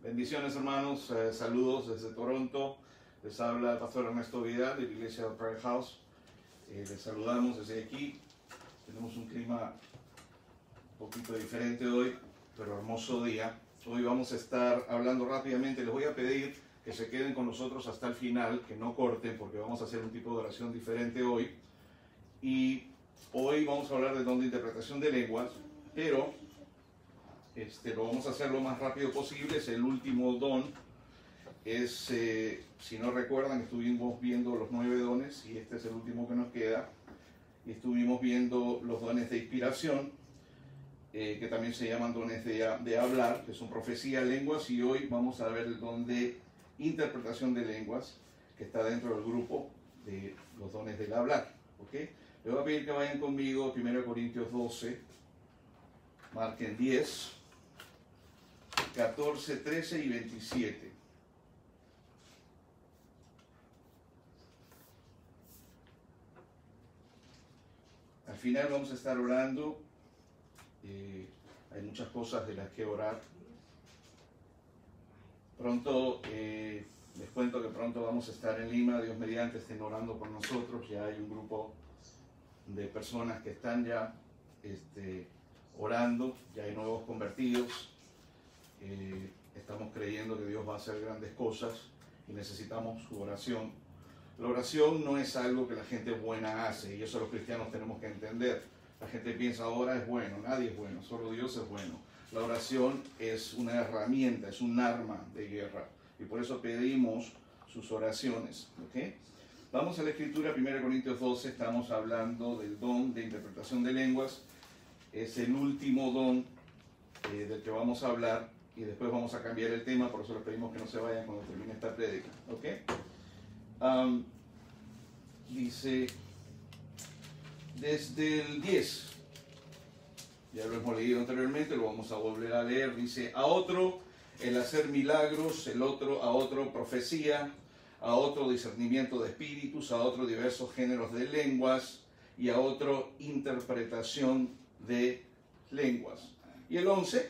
Bendiciones, hermanos, saludos desde Toronto. Les habla el pastor Ernesto Vidal de la iglesia de Prayer House. Les saludamos desde aquí. Tenemos un clima un poquito diferente hoy, pero hermoso día. Hoy vamos a estar hablando rápidamente. Les voy a pedir que se queden con nosotros hasta el final, que no corten, porque vamos a hacer un tipo de oración diferente hoy. Y hoy vamos a hablar del don de interpretación de lenguas, pero lo vamos a hacer lo más rápido posible. Es el último don. Si no recuerdan, estuvimos viendo los 9 dones y este es el último que nos queda. Y estuvimos viendo los dones de inspiración, que también se llaman dones de hablar, que son profecía, lenguas, y hoy vamos a ver el don de interpretación de lenguas, que está dentro del grupo de los dones del hablar. ¿Okay? Les voy a pedir que vayan conmigo a 1 Corintios 12, marquen 10, 14, 13 y 27. Al final vamos a estar orando. Hay muchas cosas de las que orar. Pronto, les cuento que pronto vamos a estar en Lima. Dios mediante estén orando por nosotros. Ya hay un grupo de personas que están ya orando. Ya hay nuevos convertidos. Estamos creyendo que Dios va a hacer grandes cosas y necesitamos su oración. La oración no es algo que la gente buena hace, y eso los cristianos tenemos que entender. La gente piensa, ahora es bueno, nadie es bueno, solo Dios es bueno. La oración es una herramienta, es un arma de guerra, y por eso pedimos sus oraciones. ¿Okay? Vamos a la escritura, 1 Corintios 12, estamos hablando del don de interpretación de lenguas. Es el último don del que vamos a hablar, y después vamos a cambiar el tema, por eso les pedimos que no se vayan cuando termine esta prédica. ¿Okay? Dice desde el 10, ya lo hemos leído anteriormente, lo vamos a volver a leer. Dice: a otro el hacer milagros, a otro profecía, a otro discernimiento de espíritus, a otro diversos géneros de lenguas, y a otro interpretación de lenguas. Y el 11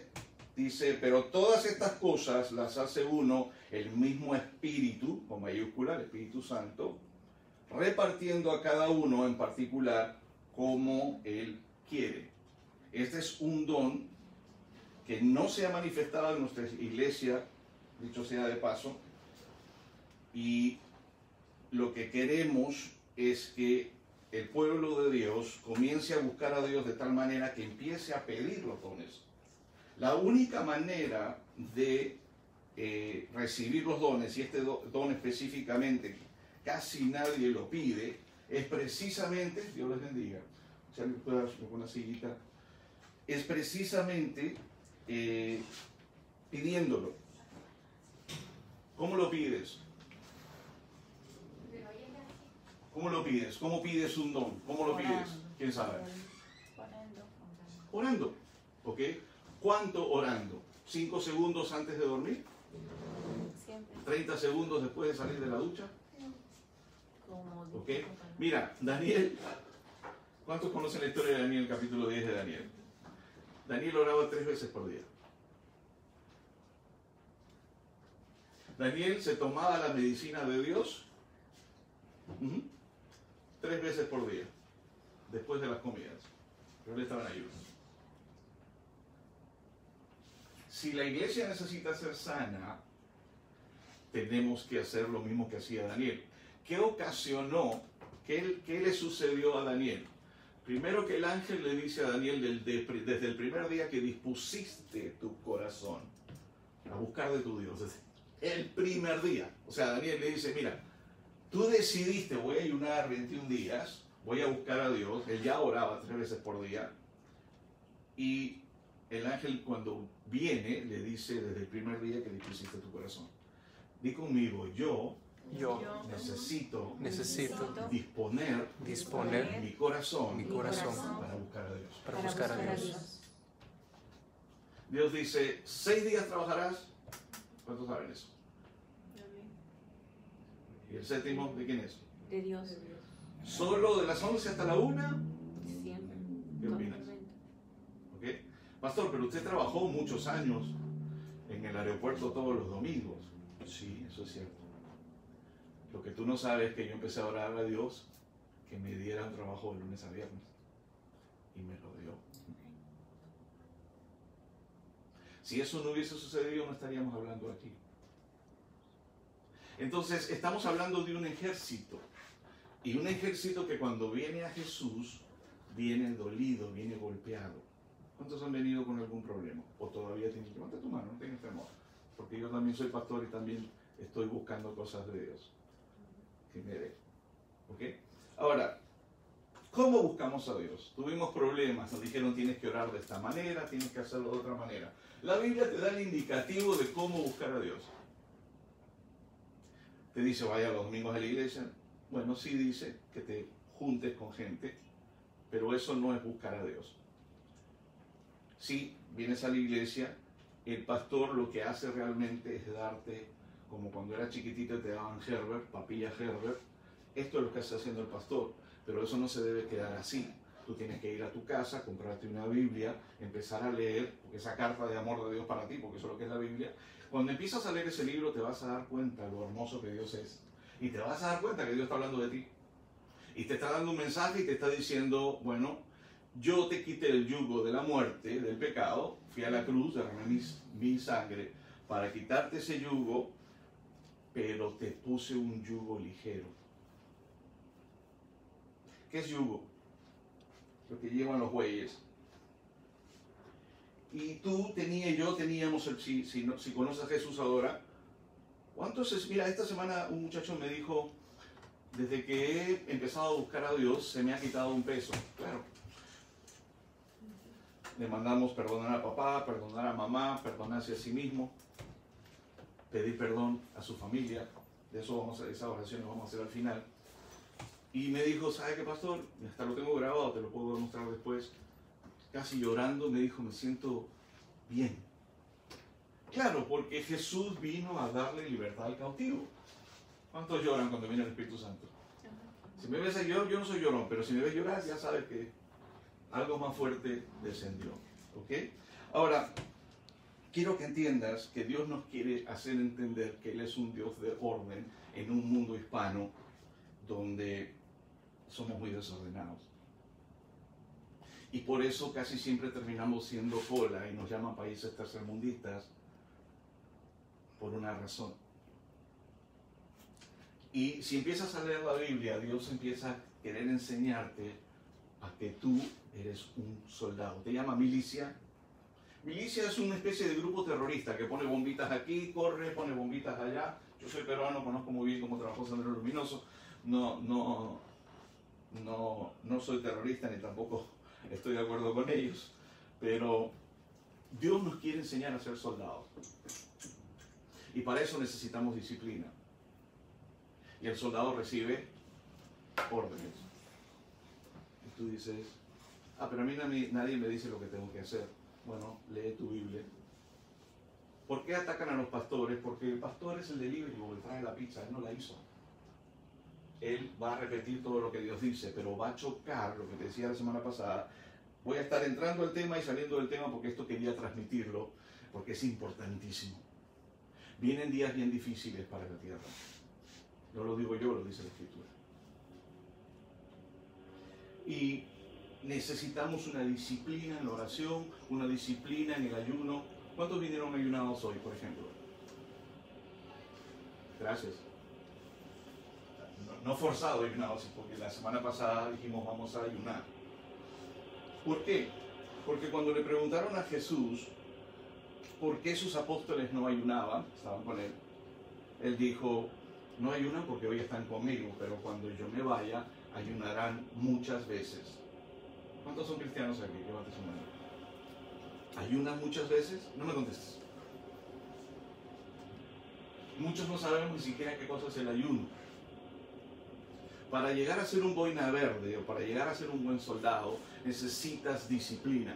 dice: pero todas estas cosas las hace uno, el mismo Espíritu, con mayúscula, el Espíritu Santo, repartiendo a cada uno en particular como Él quiere. Este es un don que no se ha manifestado en nuestra iglesia, dicho sea de paso, y lo que queremos es que el pueblo de Dios comience a buscar a Dios de tal manera que empiece a pedir los dones. La única manera de recibir los dones, y este don específicamente casi nadie lo pide, es precisamente, Dios les bendiga, si alguien puede darme una sillita, es precisamente pidiéndolo. ¿Cómo lo pides? ¿Cómo lo pides? ¿Cómo pides un don? ¿Cómo lo pides? ¿Quién sabe? Orando. ¿Ok? ¿Cuánto orando? ¿5 segundos antes de dormir? Siempre. ¿30 segundos después de salir de la ducha? ¿Ok? Mira, Daniel, ¿cuántos conocen la historia de Daniel, capítulo 10 de Daniel? Daniel oraba 3 veces por día. Daniel se tomaba la medicina de Dios 3 veces por día, después de las comidas. Pero él estaba en ayuno. Si la iglesia necesita ser sana, tenemos que hacer lo mismo que hacía Daniel. ¿Qué ocasionó? ¿Qué le sucedió a Daniel? Primero, que el ángel le dice a Daniel desde el primer día que dispusiste tu corazón a buscar de tu Dios, desde el primer día. O sea, Daniel le dice: mira, tú decidiste, voy a ayunar 21 días, voy a buscar a Dios. Él ya oraba 3 veces por día. Y el ángel, cuando viene, le dice desde el primer día que dispusiste tu corazón. Di conmigo: yo necesito disponer mi corazón para buscar a Dios. Dios dice: 6 días trabajarás. ¿Cuántos saben eso? ¿Y el séptimo de quién es? De Dios. ¿Solo de las 11 hasta la 1? Siempre. ¿Qué opinas? ¿Ok? Pastor, pero usted trabajó muchos años en el aeropuerto todos los domingos. Sí, eso es cierto. Lo que tú no sabes es que yo empecé a orar a Dios que me diera un trabajo de lunes a viernes. Y me lo dio. Si eso no hubiese sucedido, no estaríamos hablando aquí. Entonces, estamos hablando de un ejército. Y un ejército que cuando viene a Jesús, viene dolido, viene golpeado. ¿Cuántos han venido con algún problema? O todavía tienen, levanta tu mano, no tengas temor. Porque yo también soy pastor y también estoy buscando cosas de Dios. Que me dé. ¿Ok? Ahora, ¿cómo buscamos a Dios? Tuvimos problemas, nos dijeron tienes que orar de esta manera, tienes que hacerlo de otra manera. La Biblia te da el indicativo de cómo buscar a Dios. Te dice vaya los domingos a la iglesia. Bueno, sí dice que te juntes con gente, pero eso no es buscar a Dios. Si vienes a la iglesia, el pastor lo que hace realmente es darte, como cuando era chiquitito te daban Herbert, papilla Herbert. Esto es lo que está haciendo el pastor, pero eso no se debe quedar así. Tú tienes que ir a tu casa, comprarte una Biblia, empezar a leer, porque esa carta de amor de Dios para ti, porque eso es lo que es la Biblia. Cuando empiezas a leer ese libro te vas a dar cuenta de lo hermoso que Dios es. Y te vas a dar cuenta que Dios está hablando de ti. Y te está dando un mensaje y te está diciendo, bueno, yo te quité el yugo de la muerte, del pecado, fui a la cruz, derramé mi sangre para quitarte ese yugo, pero te puse un yugo ligero. ¿Qué es yugo? Lo que llevan los bueyes. Y tú y yo teníamos, si conoces a Jesús ahora, ¿cuántos es? Mira, esta semana un muchacho me dijo, desde que he empezado a buscar a Dios, se me ha quitado un peso. Claro. Le mandamos perdonar a papá, perdonar a mamá, perdonarse a sí mismo, pedir perdón a su familia. De eso vamos a hacer, esas oraciones vamos a hacer al final. Y me dijo, ¿sabe qué, pastor? Hasta lo tengo grabado, te lo puedo demostrar después. Casi llorando, me dijo, me siento bien. Claro, porque Jesús vino a darle libertad al cautivo. ¿Cuántos lloran cuando viene el Espíritu Santo? Si me ves llorar, yo no soy llorón, pero si me ves llorar, ya sabes que algo más fuerte descendió. ¿Ok? Ahora, quiero que entiendas que Dios nos quiere hacer entender que Él es un Dios de orden en un mundo hispano donde somos muy desordenados. Y por eso casi siempre terminamos siendo cola y nos llaman países tercermundistas por una razón. Y si empiezas a leer la Biblia, Dios empieza a querer enseñarte a que tú eres un soldado. Te llama milicia. Milicia es una especie de grupo terrorista que pone bombitas aquí, corre, pone bombitas allá. Yo soy peruano, conozco muy bien cómo trabajó Sendero Luminoso. No soy terrorista ni tampoco estoy de acuerdo con ellos. Pero Dios nos quiere enseñar a ser soldados. Y para eso necesitamos disciplina. Y el soldado recibe órdenes. Y tú dices, pero a mí nadie me dice lo que tengo que hacer. Bueno, lee tu Biblia. ¿Por qué atacan a los pastores? Porque el pastor es el delivery, el trae la pizza, él no la hizo. Él va a repetir todo lo que Dios dice, pero va a chocar lo que te decía la semana pasada. Voy a estar entrando al tema y saliendo del tema porque esto quería transmitirlo, porque es importantísimo. Vienen días bien difíciles para la tierra. No lo digo yo, lo dice la Escritura. Y necesitamos una disciplina en la oración, una disciplina en el ayuno. ¿Cuántos vinieron ayunados hoy, por ejemplo? Gracias. No forzado ayunados, porque la semana pasada dijimos vamos a ayunar. ¿Por qué? Porque cuando le preguntaron a Jesús por qué sus apóstoles no ayunaban, estaban con él, él dijo, no ayunan porque hoy están conmigo, pero cuando yo me vaya, ayunarán muchas veces. ¿Cuántos son cristianos aquí? Levante su mano. ¿Ayunan muchas veces? No me contestes. Muchos no sabemos ni siquiera qué cosa es el ayuno. Para llegar a ser un boina verde o para llegar a ser un buen soldado, necesitas disciplina.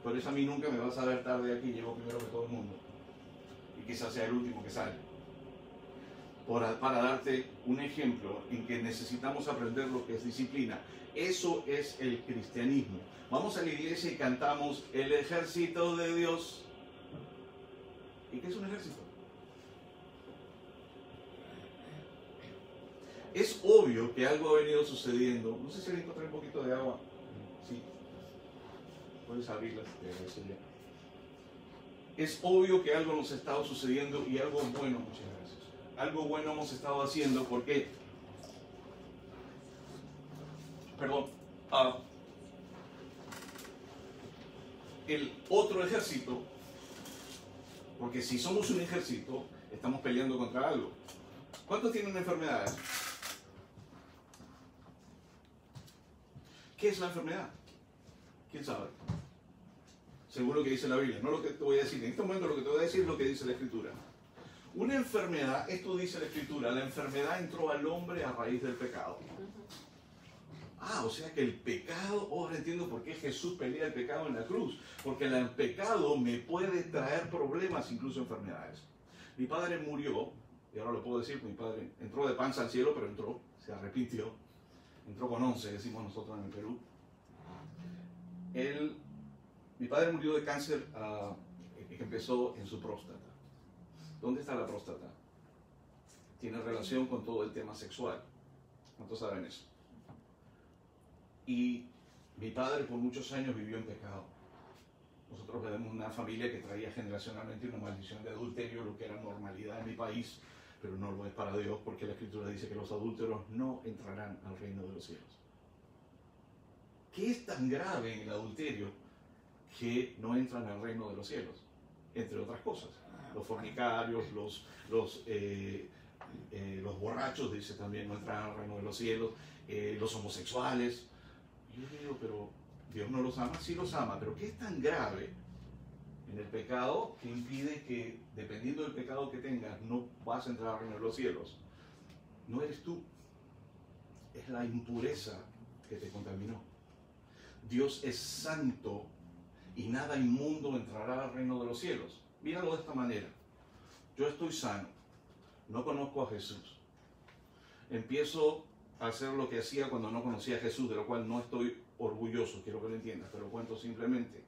Por eso a mí nunca me vas a ver tarde aquí, llego primero que todo el mundo. Y quizás sea el último que sale. Para darte un ejemplo en que necesitamos aprender lo que es disciplina. Eso es el cristianismo. Vamos a la iglesia y cantamos el ejército de Dios. ¿Y qué es un ejército? Es obvio que algo ha venido sucediendo. No sé si le encontré un poquito de agua. Sí. Puedes abrirlas. Es obvio que algo nos ha estado sucediendo y algo bueno, muchas gracias. Algo bueno hemos estado haciendo porque, perdón, el otro ejército, porque si somos un ejército, estamos peleando contra algo. ¿Cuántos tienen enfermedades? ¿Qué es la enfermedad? ¿Quién sabe? Seguro que dice la Biblia, no lo que te voy a decir. En este momento lo que te voy a decir es lo que dice la Escritura. Una enfermedad, esto dice la Escritura, la enfermedad entró al hombre a raíz del pecado. O sea que el pecado, ahora entiendo por qué Jesús pelea el pecado en la cruz. Porque el pecado me puede traer problemas, incluso enfermedades. Mi padre murió, y ahora lo puedo decir, mi padre entró de panza al cielo, pero entró, se arrepintió. Entró con 11, decimos nosotros en el Perú. Mi padre murió de cáncer que empezó en su próstata. ¿Dónde está la próstata? Tiene relación con todo el tema sexual. ¿Cuántos saben eso? Y mi padre por muchos años vivió en pecado. Nosotros tenemos una familia que traía generacionalmente una maldición de adulterio, lo que era normalidad en mi país, pero no lo es para Dios porque la Escritura dice que los adúlteros no entrarán al reino de los cielos. ¿Qué es tan grave en el adulterio que no entran al reino de los cielos? Entre otras cosas, los fornicarios, los borrachos, dice también, no entran al reino de los cielos, los homosexuales. Y yo digo, pero Dios no los ama. Sí los ama, pero ¿qué es tan grave en el pecado que impide que, dependiendo del pecado que tengas, no vas a entrar al reino de los cielos? No eres tú, es la impureza que te contaminó. Dios es santo y nada inmundo entrará al reino de los cielos. Míralo de esta manera. Yo estoy sano, no conozco a Jesús. Empiezo a hacer lo que hacía cuando no conocía a Jesús, de lo cual no estoy orgulloso, quiero que lo entiendas, pero lo cuento simplemente.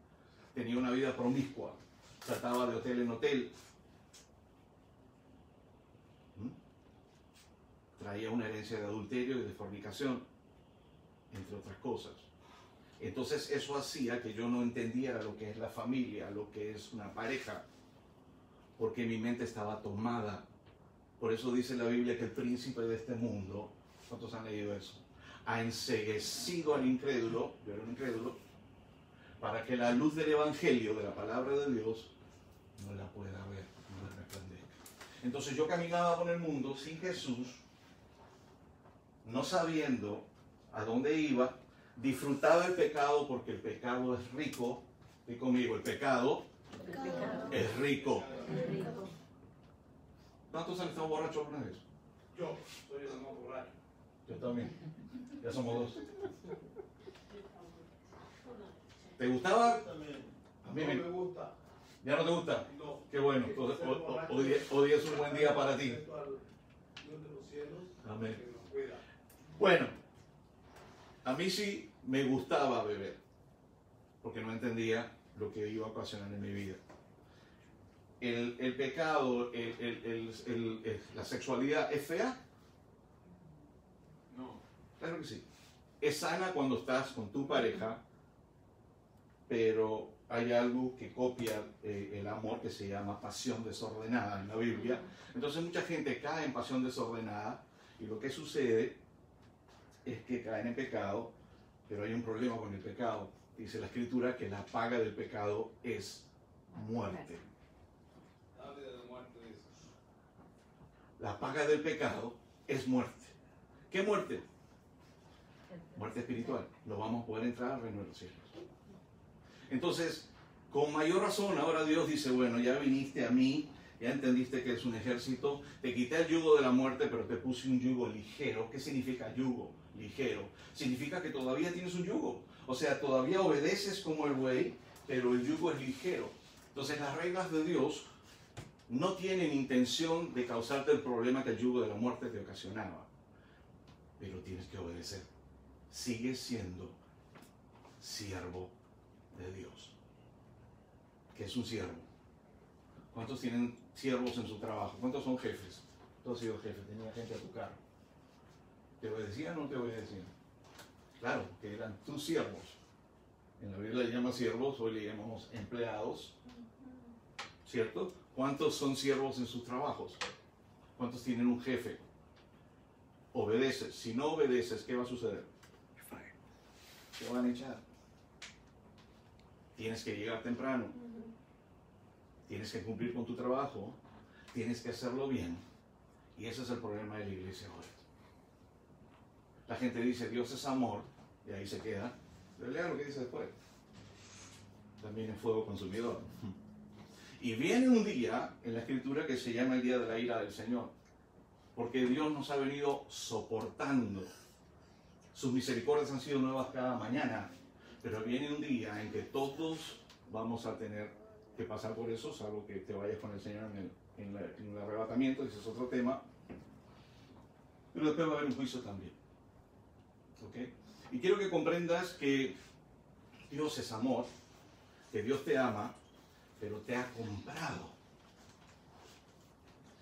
Tenía una vida promiscua, saltaba de hotel en hotel. Traía una herencia de adulterio y de fornicación, entre otras cosas. Entonces eso hacía que yo no entendiera lo que es la familia, lo que es una pareja, porque mi mente estaba tomada. Por eso dice la Biblia que el príncipe de este mundo, ¿cuántos han leído eso? Ha enceguecido al incrédulo, yo era un incrédulo, para que la luz del Evangelio, de la palabra de Dios, no la pueda ver, no la resplandezca. Entonces yo caminaba por el mundo sin Jesús, no sabiendo a dónde iba, disfrutaba el pecado porque el pecado es rico. Y conmigo, el pecado es rico. ¿Cuántos han estado borrachos alguna vez? Yo soy el más borracho. Yo también. Ya somos dos. ¿Te gustaba? A mí No me gusta. ¿Ya no te gusta? No. Qué bueno. Entonces, hoy es un buen día para ti. Dios de los cielos. Amén. Que nos cuida. Bueno, a mí sí me gustaba beber, porque no entendía lo que iba a ocasionar en mi vida. El pecado, la sexualidad, ¿es fea? No. Claro que sí. Es sana cuando estás con tu pareja, pero hay algo que copia el amor que se llama pasión desordenada en la Biblia. Entonces mucha gente cae en pasión desordenada y lo que sucede es que caen en pecado, pero hay un problema con el pecado. Dice la Escritura que la paga del pecado es muerte. La paga del pecado es muerte. ¿Qué muerte? Muerte espiritual. No vamos a poder entrar al reino de los cielos. Entonces, con mayor razón, ahora Dios dice, bueno, ya viniste a mí, ya entendiste que es un ejército, te quité el yugo de la muerte, pero te puse un yugo ligero. ¿Qué significa yugo ligero? Significa que todavía tienes un yugo. O sea, todavía obedeces como el buey, pero el yugo es ligero. Entonces, las reglas de Dios no tienen intención de causarte el problema que el yugo de la muerte te ocasionaba. Pero tienes que obedecer. Sigues siendo siervo de Dios. ¿Qué es un siervo? ¿Cuántos tienen siervos en su trabajo? ¿Cuántos son jefes? Tú has sido jefe, tenía gente a tu cargo. ¿Te obedecían o no te obedecían? Claro, que eran tus siervos. En la Biblia le llama siervos, hoy le llamamos empleados. ¿Cierto? ¿Cuántos son siervos en sus trabajos? ¿Cuántos tienen un jefe? Obedeces. Si no obedeces, ¿qué va a suceder? Te van a echar. Tienes que llegar temprano. Tienes que cumplir con tu trabajo. Tienes que hacerlo bien. Y ese es el problema de la iglesia hoy. La gente dice Dios es amor y ahí se queda. Pero lea lo que dice después. También es fuego consumidor. Y viene un día en la Escritura que se llama el día de la ira del Señor. Porque Dios nos ha venido soportando. Sus misericordias han sido nuevas cada mañana. Pero viene un día en que todos vamos a tener que pasar por eso, salvo que te vayas con el Señor en el arrebatamiento, ese es otro tema. Pero después va a haber un juicio también. ¿Ok? Y quiero que comprendas que Dios es amor, que Dios te ama, pero te ha comprado.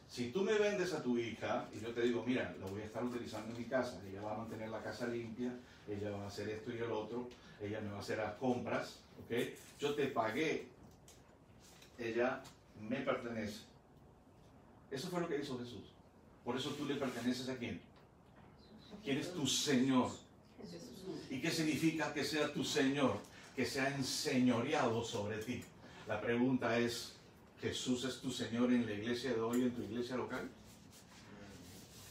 Si tú me vendes a tu hija y yo te digo, mira, la voy a estar utilizando en mi casa, ella va a mantener la casa limpia, ella va a hacer esto y el otro, ella me va a hacer las compras, ¿ok? Yo te pagué, ella me pertenece. Eso fue lo que hizo Jesús. Por eso tú le perteneces a ¿quién? ¿Quién es tu Señor? ¿Y qué significa que sea tu Señor? Que sea enseñoreado sobre ti. La pregunta es, ¿Jesús es tu Señor en la iglesia de hoy, en tu iglesia local?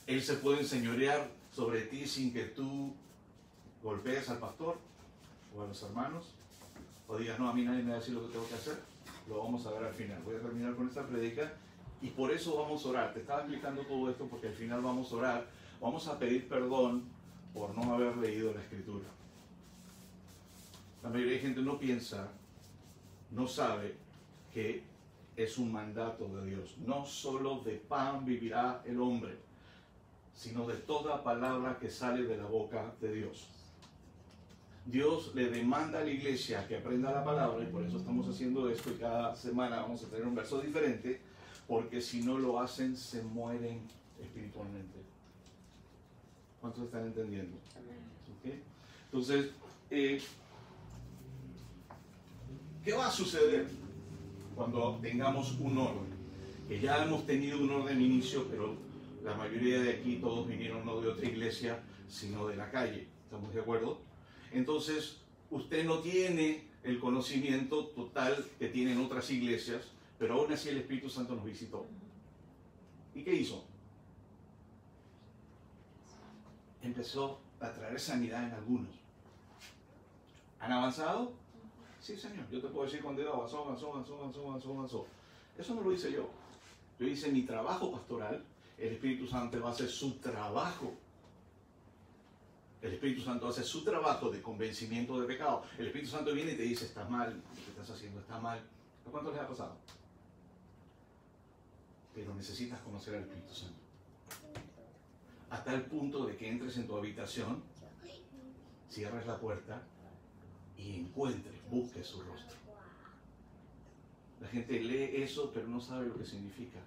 ¿Él se puede enseñorear sobre ti sin que tú golpees al pastor o a los hermanos? O digas, no, a mí nadie me va a decir lo que tengo que hacer. Lo vamos a ver al final. Voy a terminar con esta prédica y por eso vamos a orar. Te estaba explicando todo esto porque al final vamos a orar. Vamos a pedir perdón por no haber leído la Escritura. La mayoría de gente no piensa, no sabe que es un mandato de Dios. No solo de pan vivirá el hombre, sino de toda palabra que sale de la boca de Dios. Dios le demanda a la iglesia que aprenda la palabra y por eso estamos haciendo esto y cada semana vamos a tener un verso diferente, porque si no lo hacen se mueren espiritualmente. ¿Cuántos están entendiendo? ¿Okay? Entonces, ¿qué va a suceder cuando tengamos un orden? Que ya hemos tenido un orden inicio, pero la mayoría de aquí todos vinieron no de otra iglesia, sino de la calle. ¿Estamos de acuerdo? Entonces, usted no tiene el conocimiento total que tienen otras iglesias, pero aún así el Espíritu Santo nos visitó. ¿Y qué hizo? Empezó a traer sanidad en algunos. ¿Han avanzado? Sí, Señor. Yo te puedo decir con dedo, avanzó. Eso no lo hice yo. Yo hice mi trabajo pastoral. El Espíritu Santo va a hacer su trabajo. El Espíritu Santo hace su trabajo de convencimiento de pecado. El Espíritu Santo viene y te dice, estás mal, lo que estás haciendo está mal. ¿A cuánto les ha pasado? Pero necesitas conocer al Espíritu Santo. Hasta el punto de que entres en tu habitación, cierres la puerta y encuentres, busques su rostro. La gente lee eso, pero no sabe lo que significa.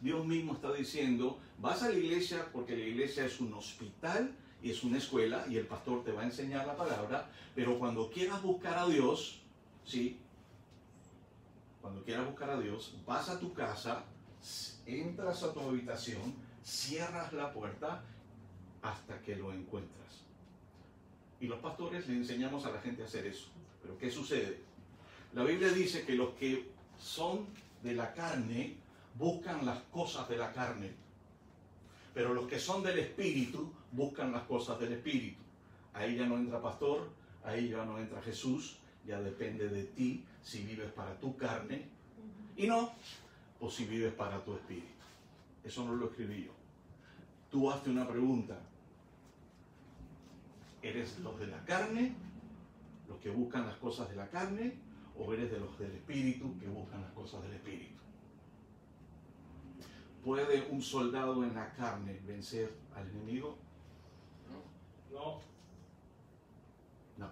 Dios mismo está diciendo, vas a la iglesia porque la iglesia es un hospital y es una escuela y el pastor te va a enseñar la palabra, pero cuando quieras buscar a Dios, ¿sí? Cuando quieras buscar a Dios, vas a tu casa, entras a tu habitación, cierras la puerta hasta que lo encuentras. Y los pastores le enseñamos a la gente a hacer eso. Pero ¿qué sucede? La Biblia dice que los que son de la carne buscan las cosas de la carne, pero los que son del Espíritu buscan las cosas del Espíritu. Ahí ya no entra pastor, ahí ya no entra Jesús, ya depende de ti si vives para tu carne y no, o si vives para tu espíritu. Eso no lo escribí yo. Tú hazte una pregunta. ¿Eres los de la carne, los que buscan las cosas de la carne, o eres de los del espíritu que buscan las cosas del espíritu? ¿Puede un soldado en la carne vencer al enemigo? No. No.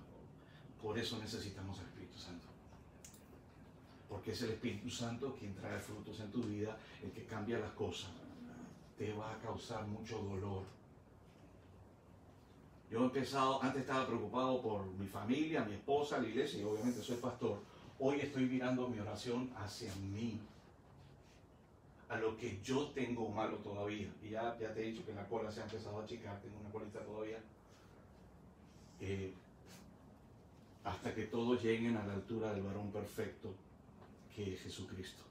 Por eso necesitamos al Espíritu Santo. porque es el Espíritu Santo quien trae frutos en tu vida, el que cambia las cosas. Te va a causar mucho dolor. Yo he empezado, antes estaba preocupado por mi familia, mi esposa, la iglesia, y obviamente soy pastor. Hoy estoy mirando mi oración hacia mí, a lo que yo tengo malo todavía. Y ya te he dicho que la cola se ha empezado a achicar, tengo una colita todavía. Hasta que todos lleguen a la altura del varón perfecto, que es Jesucristo.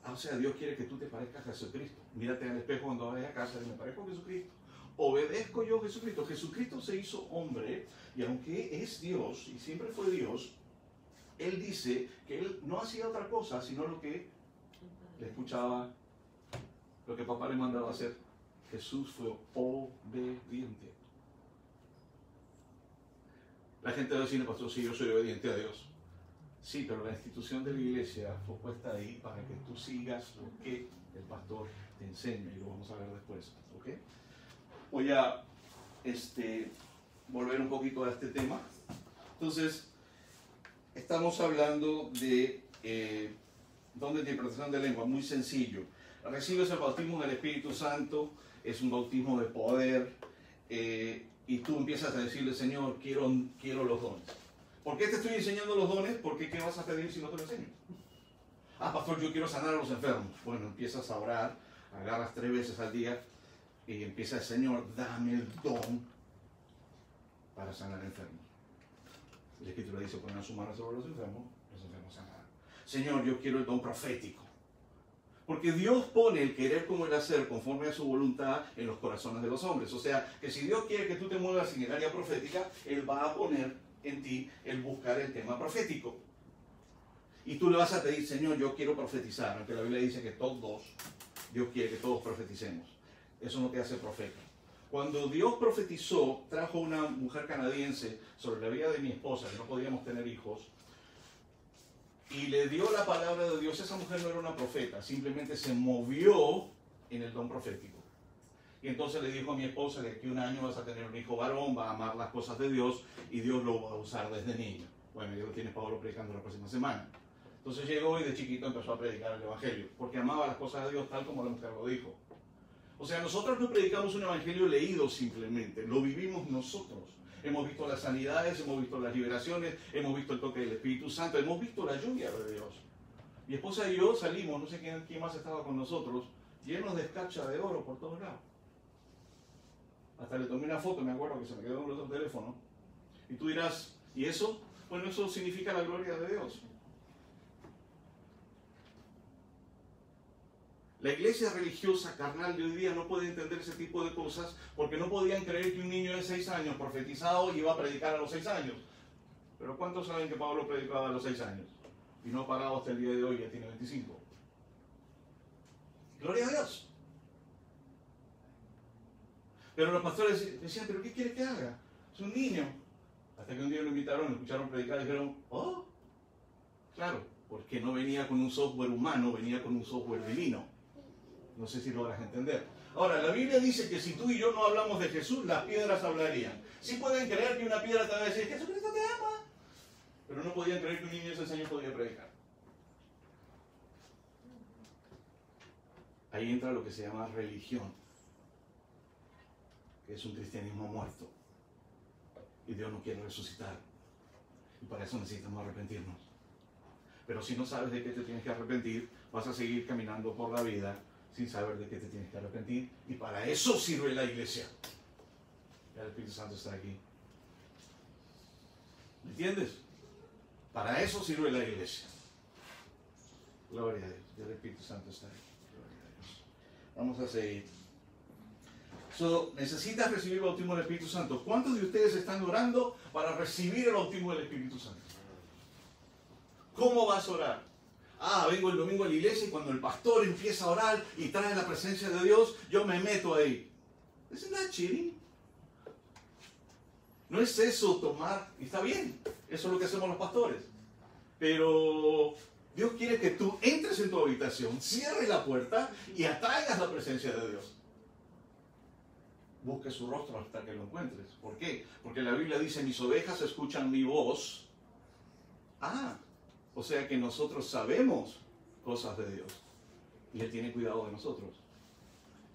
O sea, Dios quiere que tú te parezcas a Jesucristo. Mírate al espejo cuando vayas a casa y me parezco a Jesucristo. Obedezco yo a Jesucristo. Jesucristo se hizo hombre, y aunque es Dios, y siempre fue Dios, Él dice que Él no hacía otra cosa, sino lo que le escuchaba, lo que papá le mandaba hacer. Jesús fue obediente. La gente va a decir, pastor, sí, yo soy obediente a Dios. Sí, pero la institución de la iglesia fue puesta ahí para que tú sigas lo que el pastor te enseña, y lo vamos a ver después, ¿ok? Voy a volver un poquito a este tema. Entonces, estamos hablando de don de interpretación de lengua, muy sencillo. Recibes el bautismo del Espíritu Santo, es un bautismo de poder, y tú empiezas a decirle, Señor, quiero los dones. ¿Por qué te estoy enseñando los dones? Porque ¿qué vas a pedir si no te lo enseño? Pastor, yo quiero sanar a los enfermos. Bueno, empiezas a orar, agarras 3 veces al día y empiezas, Señor, dame el don para sanar enfermos. La Escritura dice, poner su mano sobre los enfermos sanarán. Señor, yo quiero el don profético. Porque Dios pone el querer como el hacer conforme a su voluntad en los corazones de los hombres. O sea, que si Dios quiere que tú te muevas en el área profética, Él va a poner en ti el buscar el tema profético. Y tú le vas a pedir, Señor, yo quiero profetizar, aunque la Biblia dice que todos, Dios quiere que todos profeticemos. Eso no te hace profeta. Cuando Dios profetizó, trajo una mujer canadiense sobre la vida de mi esposa, que no podíamos tener hijos, y le dio la palabra de Dios. Esa mujer no era una profeta, simplemente se movió en el don profético. Y entonces le dijo a mi esposa, de aquí a 1 año vas a tener un hijo varón, va a amar las cosas de Dios y Dios lo va a usar desde niño. Bueno, ya lo tiene Pablo predicando la próxima semana. Entonces llegó y de chiquito empezó a predicar el evangelio, porque amaba las cosas de Dios tal como la mujer lo dijo. O sea, nosotros no predicamos un evangelio leído simplemente, lo vivimos nosotros. Hemos visto las sanidades, hemos visto las liberaciones, hemos visto el toque del Espíritu Santo, hemos visto la lluvia de Dios. Mi esposa y yo salimos, no sé quién más estaba con nosotros, llenos de escarcha de oro por todos lados. Hasta le tomé una foto, me acuerdo que se me quedó en el otro teléfono. Y tú dirás, ¿y eso? Bueno, eso significa la gloria de Dios. La iglesia religiosa carnal de hoy día no puede entender ese tipo de cosas porque no podían creer que un niño de 6 años profetizado iba a predicar a los 6 años. Pero ¿cuántos saben que Pablo predicaba a los 6 años? Y no ha parado hasta el día de hoy, ya tiene 25. Gloria a Dios. Pero los pastores decían, ¿pero qué quiere que haga? Es un niño. Hasta que un día lo invitaron, lo escucharon predicar y dijeron, oh, claro, porque no venía con un software humano, venía con un software divino. No sé si lo logras entender. Ahora, la Biblia dice que si tú y yo no hablamos de Jesús, las piedras hablarían. Sí pueden creer que una piedra te va a decir, Jesucristo te ama. Pero no podían creer que un niño de 6 años podía predicar. Ahí entra lo que se llama religión, que es un cristianismo muerto. Y Dios no quiere resucitar. Y para eso necesitamos arrepentirnos. Pero si no sabes de qué te tienes que arrepentir, vas a seguir caminando por la vida sin saber de qué te tienes que arrepentir. Y para eso sirve la iglesia. Ya el Espíritu Santo está aquí. ¿Me entiendes? Para eso sirve la iglesia. Gloria a Dios. Ya el Espíritu Santo está aquí. Gloria a Dios. Vamos a seguir. Necesitas recibir el bautismo del Espíritu Santo. ¿Cuántos de ustedes están orando para recibir el bautismo del Espíritu Santo? ¿Cómo vas a orar? Vengo el domingo a la iglesia y cuando el pastor empieza a orar y trae la presencia de Dios, yo me meto ahí. Isn't that cheating? No es eso tomar, y está bien, eso es lo que hacemos los pastores. Pero Dios quiere que tú entres en tu habitación, cierres la puerta y atraigas la presencia de Dios. Busque su rostro hasta que lo encuentres. ¿Por qué? Porque la Biblia dice, mis ovejas escuchan mi voz. O sea que nosotros sabemos cosas de Dios. Y Él tiene cuidado de nosotros.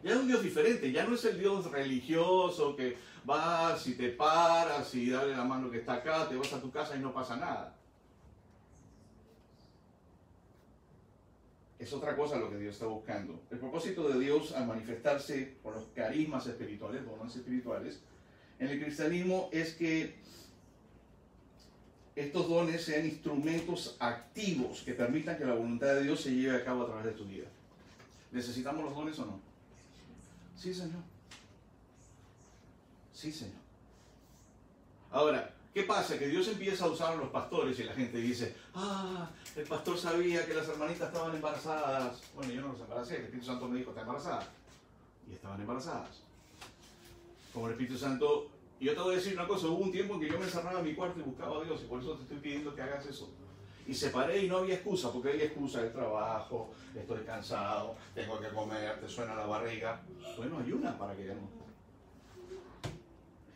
Ya es un Dios diferente, ya no es el Dios religioso que vas y te paras y dale la mano que está acá, te vas a tu casa y no pasa nada. Es otra cosa lo que Dios está buscando. El propósito de Dios al manifestarse por los carismas espirituales, dones espirituales, en el cristianismo es que estos dones sean instrumentos activos que permitan que la voluntad de Dios se lleve a cabo a través de tu vida. ¿Necesitamos los dones o no? Sí, Señor. Sí, Señor. Ahora, ¿qué pasa? Que Dios empieza a usar a los pastores y la gente dice, el pastor sabía que las hermanitas estaban embarazadas. Bueno, yo no los embaracé, el Espíritu Santo me dijo, está embarazada. Y estaban embarazadas. Como el Espíritu Santo, y yo te voy a decir una cosa, hubo un tiempo en que yo me encerraba en mi cuarto y buscaba a Dios, y por eso te estoy pidiendo que hagas eso. Y separé y no había excusa, porque había excusa del trabajo, estoy cansado, tengo que comer, te suena la barriga. Bueno, ayuna para que ya no.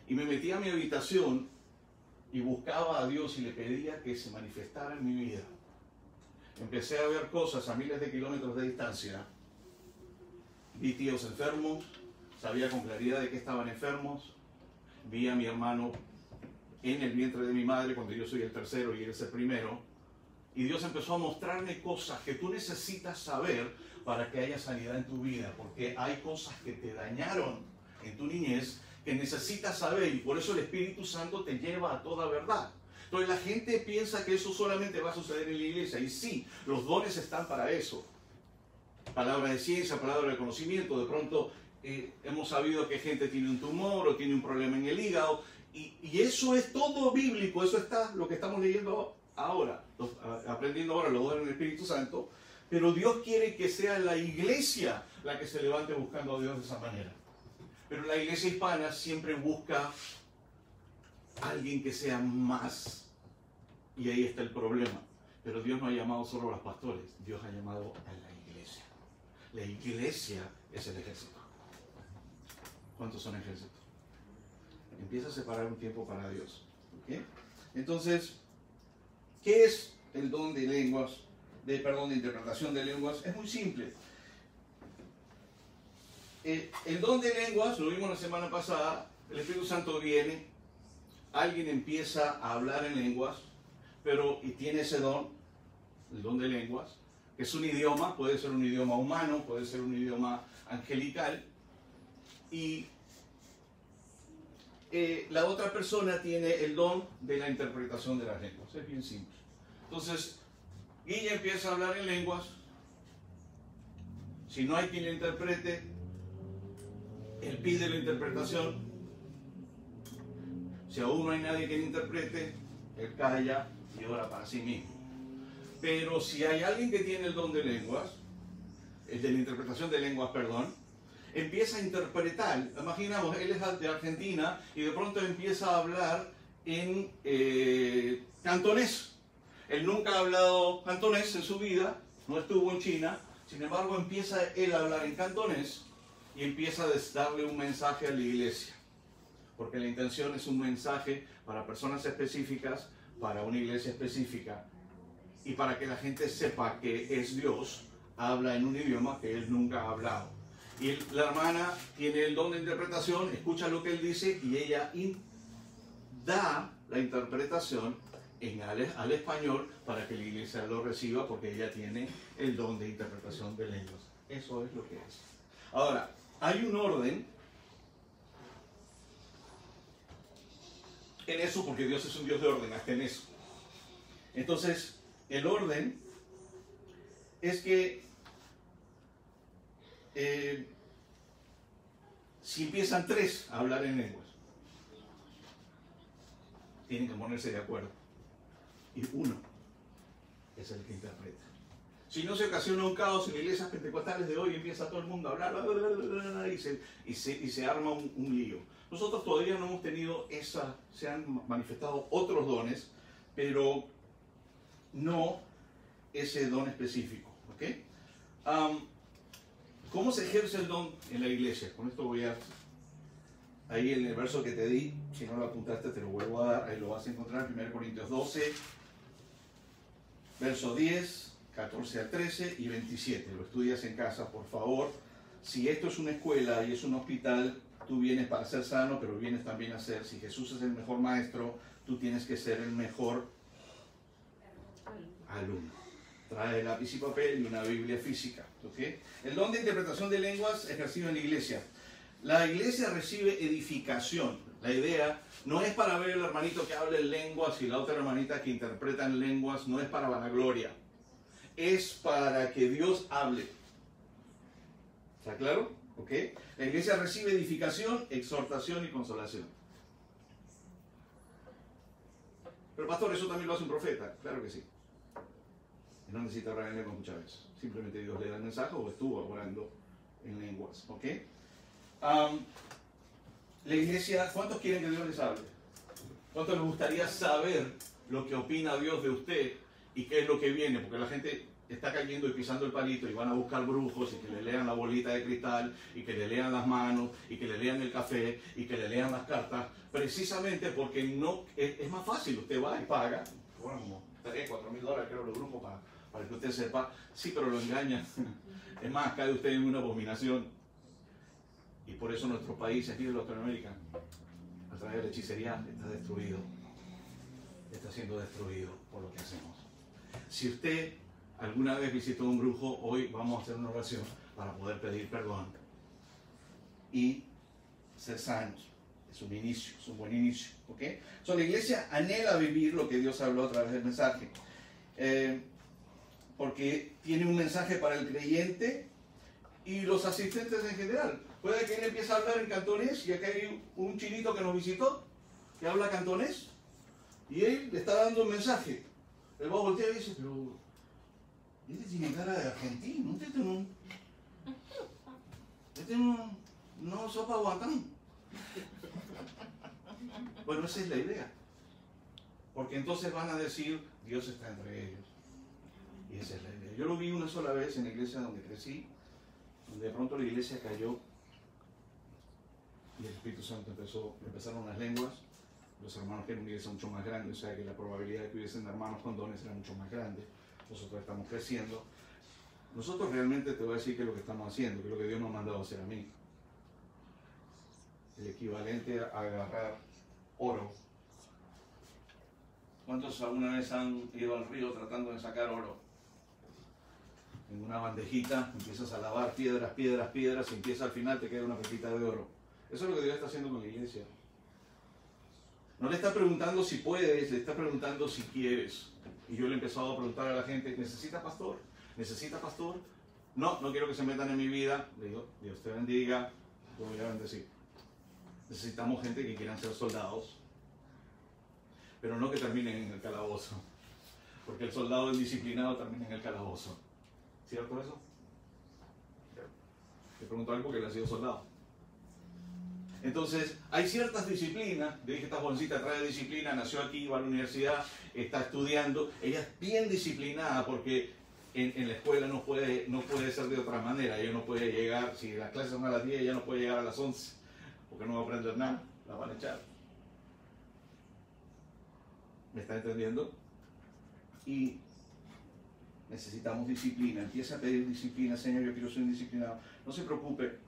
Y me metí a mi habitación y buscaba a Dios y le pedía que se manifestara en mi vida. Empecé a ver cosas a miles de kilómetros de distancia. Vi tíos enfermos, sabía con claridad de que estaban enfermos. Vi a mi hermano en el vientre de mi madre cuando yo soy el tercero y él es el primero. Y Dios empezó a mostrarme cosas que tú necesitas saber para que haya sanidad en tu vida. Porque hay cosas que te dañaron en tu niñez que necesitas saber. Y por eso el Espíritu Santo te lleva a toda verdad. Entonces la gente piensa que eso solamente va a suceder en la iglesia. Y sí, los dones están para eso. Palabra de ciencia, palabra de conocimiento. De pronto hemos sabido que gente tiene un tumor o tiene un problema en el hígado. Y eso es todo bíblico. Eso está lo que estamos leyendo ahora, aprendiendo ahora los dones del Espíritu Santo, pero Dios quiere que sea la iglesia la que se levante buscando a Dios de esa manera. Pero la iglesia hispana siempre busca a alguien que sea más, y ahí está el problema. Pero Dios no ha llamado solo a los pastores, Dios ha llamado a la iglesia. La iglesia es el ejército. ¿Cuántos son ejércitos? Empieza a separar un tiempo para Dios. ¿Okay? Entonces, ¿qué es el don de lenguas, de interpretación de lenguas? Es muy simple. El don de lenguas, lo vimos la semana pasada, el Espíritu Santo viene, alguien empieza a hablar en lenguas, y tiene ese don, el don de lenguas, que es un idioma, puede ser un idioma humano, puede ser un idioma angelical, y la otra persona tiene el don de la interpretación de las lenguas. Es bien simple. Entonces, Guilla empieza a hablar en lenguas. Si no hay quien le interprete, él pide la interpretación. Si aún no hay nadie que le interprete, él calla y ora para sí mismo. Pero si hay alguien que tiene el don de lenguas, el de la interpretación de lenguas, empieza a interpretar. Imaginamos, él es de Argentina y de pronto empieza a hablar en cantonés. Él nunca ha hablado cantonés en su vida, no estuvo en China, sin embargo empieza él a hablar en cantonés y empieza a darle un mensaje a la iglesia. Porque la intención es un mensaje para personas específicas, para una iglesia específica, y para que la gente sepa que es Dios, habla en un idioma que él nunca ha hablado. Y la hermana tiene el don de interpretación, escucha lo que él dice y ella da la interpretación al español para que la iglesia lo reciba, porque ella tiene el don de interpretación de lenguas. Eso es lo que es. Ahora, hay un orden en eso, porque Dios es un Dios de orden, hasta en eso. Entonces, el orden es que si empiezan 3 a hablar en lenguas, tienen que ponerse de acuerdo. Y uno es el que interpreta. Si no, se ocasiona un caos en iglesias pentecostales de hoy, empieza todo el mundo a hablar y se arma un lío. Nosotros todavía no hemos tenido se han manifestado otros dones, pero no ese don específico. ¿Okay? ¿Cómo se ejerce el don en la iglesia? Con esto voy a... Ahí en el verso que te di, si no lo apuntaste te lo vuelvo a dar, ahí lo vas a encontrar, 1 Corintios 12, verso 10, 14 al 13 y 27. Lo estudias en casa, por favor. Si esto es una escuela y es un hospital, tú vienes para ser sano, pero vienes también a ser, si Jesús es el mejor maestro, tú tienes que ser el mejor alumno. Trae lápiz y papel y una Biblia física. ¿Okay? El don de interpretación de lenguas ejercido en la iglesia. La iglesia recibe edificación. La idea no es para ver el hermanito que habla en lenguas y la otra hermanita que interpreta en lenguas, no es para vanagloria. Es para que Dios hable. ¿Está claro? ¿Ok? La iglesia recibe edificación, exhortación y consolación. Pero pastor, eso también lo hace un profeta. Claro que sí. Y no necesita orar en lenguas muchas veces. Simplemente Dios le da el mensaje o estuvo orando en lenguas. ¿Ok? La iglesia, ¿cuántos quieren que Dios les hable? ¿Cuántos les gustaría saber lo que opina Dios de usted y qué es lo que viene? Porque la gente está cayendo y pisando el palito y van a buscar brujos y que le lean la bolita de cristal y que le lean las manos y que le lean el café y que le lean las cartas, precisamente porque no es más fácil. Usted va y paga, bueno, como 3, 4 mil dólares creo los brujos para que usted sepa. Sí, pero lo engañan. Es más, cae usted en una abominación. Y por eso nuestro país, aquí de Latinoamérica, a través de la hechicería, está destruido. Está siendo destruido por lo que hacemos. Si usted alguna vez visitó un brujo, hoy vamos a hacer una oración para poder pedir perdón y ser sanos. Es un inicio, es un buen inicio. ¿Okay? La iglesia anhela vivir lo que Dios habló a través del mensaje. Porque tiene un mensaje para el creyente y los asistentes en general. Puede que él empiece a hablar en cantonés y acá hay un chinito que nos visitó que habla cantonés y él le está dando un mensaje. Él va a voltear y dice, pero este tiene cara de argentino, este no sopa guatán. Bueno, esa es la idea. Porque entonces van a decir, Dios está entre ellos. Y esa es la idea. Yo lo vi una sola vez en la iglesia donde crecí, donde de pronto la iglesia cayó y el Espíritu Santo empezaron las lenguas. Los hermanos que eran una iglesia mucho más grande, o sea que la probabilidad de que hubiesen hermanos con dones era mucho más grande. Nosotros estamos creciendo. Nosotros realmente te voy a decir que es lo que estamos haciendo, que es lo que Dios me ha mandado a hacer a mí. El equivalente a agarrar oro. ¿Cuántos alguna vez han ido al río tratando de sacar oro? En una bandejita empiezas a lavar piedras, piedras, piedras y empieza al final te queda una pepita de oro. Eso es lo que Dios está haciendo con la iglesia. No le está preguntando si puedes, le está preguntando si quieres. Y yo le he empezado a preguntar a la gente, ¿necesita pastor? ¿Necesita pastor? No, no quiero que se metan en mi vida. Le digo, Dios te bendiga, yo voy a bendecir. Necesitamos gente que quieran ser soldados, pero no que terminen en el calabozo. Porque el soldado indisciplinado termina en el calabozo. ¿Cierto eso? Te pregunto algo porque él ha sido soldado. Entonces, hay ciertas disciplinas. Yo dije, esta jovencita trae disciplina, nació aquí, va a la universidad, está estudiando. Ella es bien disciplinada porque en la escuela no puede ser de otra manera. Ella no puede llegar, si las clases son a las 10, ella no puede llegar a las 11, porque no va a aprender nada, la van a echar. ¿Me está entendiendo? Y necesitamos disciplina. Empieza a pedir disciplina. Señor, yo quiero ser indisciplinado. No se preocupe,